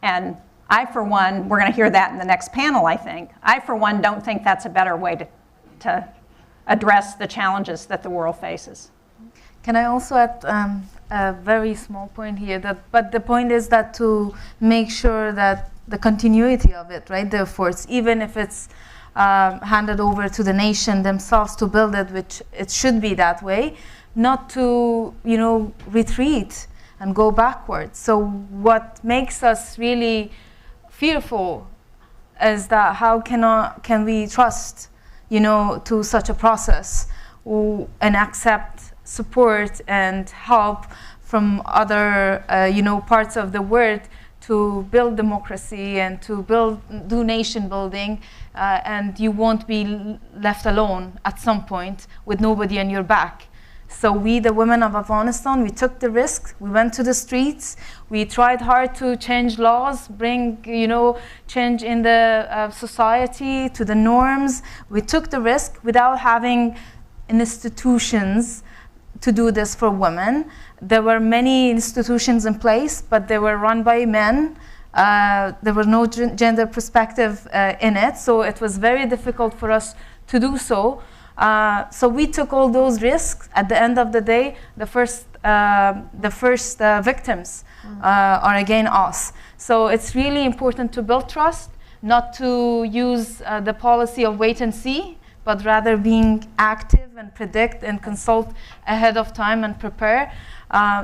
And I, for one, we're going to hear that in the next panel, I think. I, for one, don't think that's a better way to address the challenges that the world faces. Can I also add a very small point here? But the point is that to make sure that the continuity of it, right, the efforts, even if it's handed over to the nation themselves to build it, which it should be that way, not to, you know, retreat and go backwards. So what makes us really fearful is that how can we trust, you know, to such a process and accept support and help from other parts of the world to build democracy and to do nation building, and you won't be left alone at some point with nobody on your back. So we, the women of Afghanistan, we took the risk. We went to the streets. We tried hard to change laws, bring change in the society to the norms. We took the risk without having institutions to do this for women. There were many institutions in place, but they were run by men. There was no gender perspective in it, so it was very difficult for us to do so. So we took all those risks. At the end of the day, the first victims are again us. So it's really important to build trust, not to use the policy of wait and see, but rather being active and predict and consult ahead of time and prepare.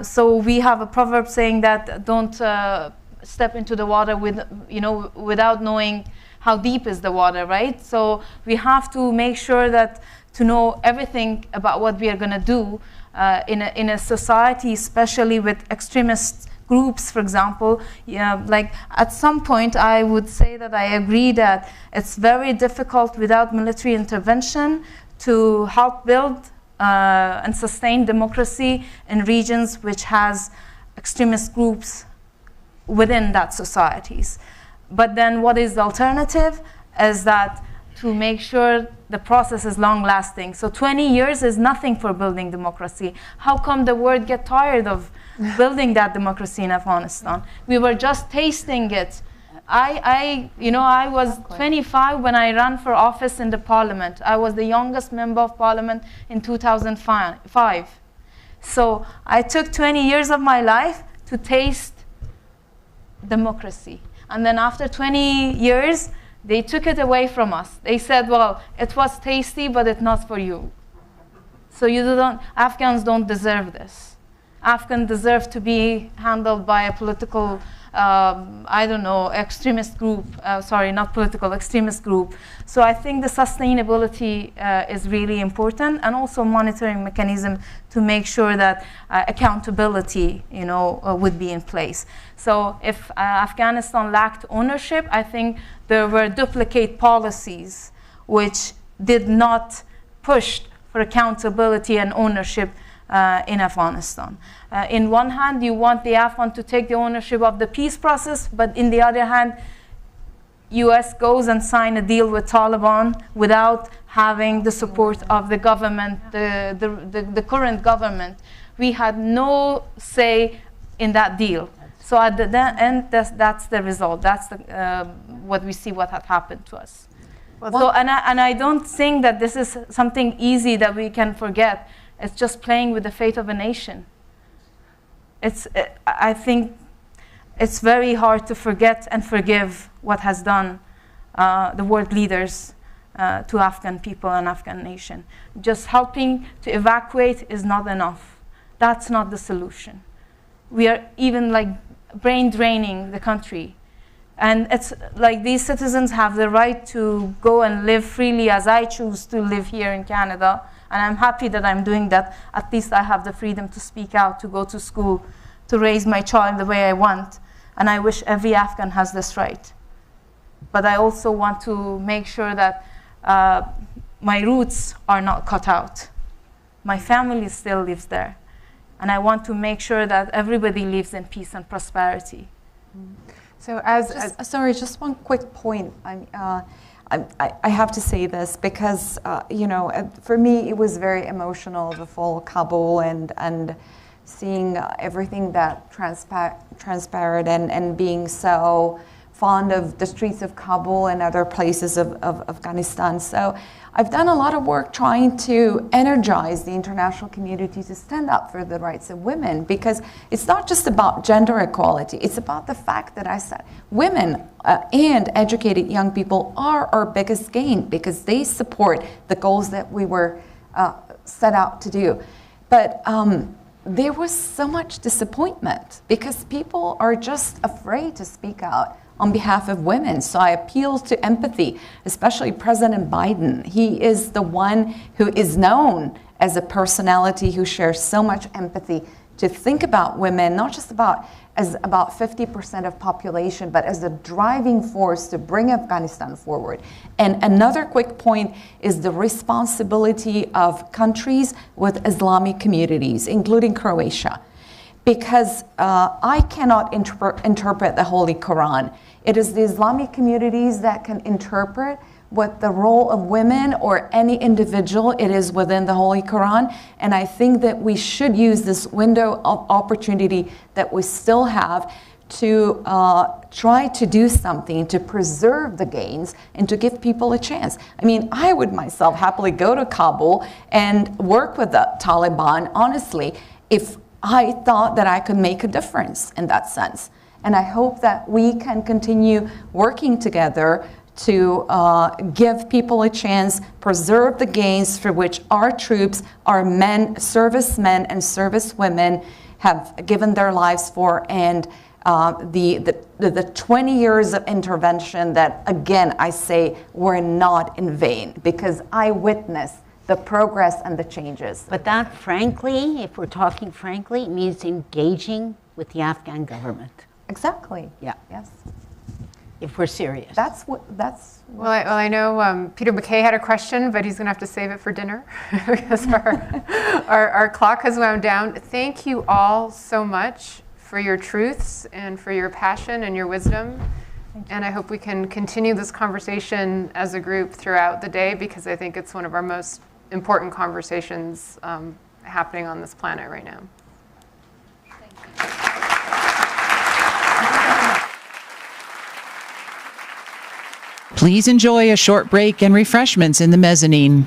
So we have a proverb saying that don't step into the water without knowing how deep is the water, right? So we have to make sure that to know everything about what we are going to do in a society, especially with extremist groups, for example. Like at some point, I would say that I agree that it's very difficult without military intervention to help build and sustain democracy in regions which has extremist groups within that societies. But then what is the alternative is that to make sure the process is long-lasting. So 20 years is nothing for building democracy. How come the world get tired of building that democracy in Afghanistan? We were just tasting it. I was 25 when I ran for office in the parliament. I was the youngest member of parliament in 2005. So I took 20 years of my life to taste democracy. And then after 20 years, they took it away from us. They said, well, it was tasty, but it's not for you. So Afghans don't deserve this. Afghans deserve to be handled by a political, extremist group. Not political, extremist group. So I think the sustainability is really important, and also monitoring mechanism to make sure that accountability, would be in place. So if Afghanistan lacked ownership, I think there were duplicate policies which did not push for accountability and ownership in Afghanistan. In one hand, you want the Afghan to take the ownership of the peace process, but in the other hand, US goes and sign a deal with Taliban without having the support of the government, the current government. We had no say in that deal. So at the end, that's the result. That's what we see what had happened to us. So, and I don't think that this is something easy that we can forget. It's just playing with the fate of a nation. I think it's very hard to forget and forgive what has done the world leaders to Afghan people and Afghan nation. Just helping to evacuate is not enough. That's not the solution. We are even brain draining the country. And it's like these citizens have the right to go and live freely as I choose to live here in Canada. And I'm happy that I'm doing that. At least I have the freedom to speak out, to go to school, to raise my child the way I want. And I wish every Afghan has this right. But I also want to make sure that my roots are not cut out. My family still lives there. And I want to make sure that everybody lives in peace and prosperity. So just one quick point. I have to say this because, for me, it was very emotional, the fall of Kabul and seeing everything that transpired and being so fond of the streets of Kabul and other places of Afghanistan. So I've done a lot of work trying to energize the international community to stand up for the rights of women, because it's not just about gender equality. It's about the fact that I said women and educated young people are our biggest gain, because they support the goals that we were set out to do. But there was so much disappointment because people are just afraid to speak out on behalf of women. So I appeal to empathy, especially President Biden. He is the one who is known as a personality who shares so much empathy to think about women, not just as about 50% of population, but as a driving force to bring Afghanistan forward. And another quick point is the responsibility of countries with Islamic communities, including Croatia. Because I cannot interpret the Holy Quran. It is the Islamic communities that can interpret what the role of women or any individual it is within the Holy Quran. And I think that we should use this window of opportunity that we still have to try to do something to preserve the gains and to give people a chance. I mean, I would myself happily go to Kabul and work with the Taliban, honestly, if I thought that I could make a difference in that sense. And I hope that we can continue working together to give people a chance, preserve the gains for which our troops, our men, servicemen and servicewomen have given their lives for, and the 20 years of intervention that, again, I say were not in vain, because I witnessed the progress and the changes. But that, frankly, if we're talking frankly, means engaging with the Afghan government. Exactly. Yeah. Yes. If we're serious. Well, I know Peter McKay had a question, but he's going to have to save it for dinner because our clock has wound down. Thank you all so much for your truths and for your passion and your wisdom. And I hope we can continue this conversation as a group throughout the day, because I think it's one of our most important conversations happening on this planet right now. Please enjoy a short break and refreshments in the mezzanine.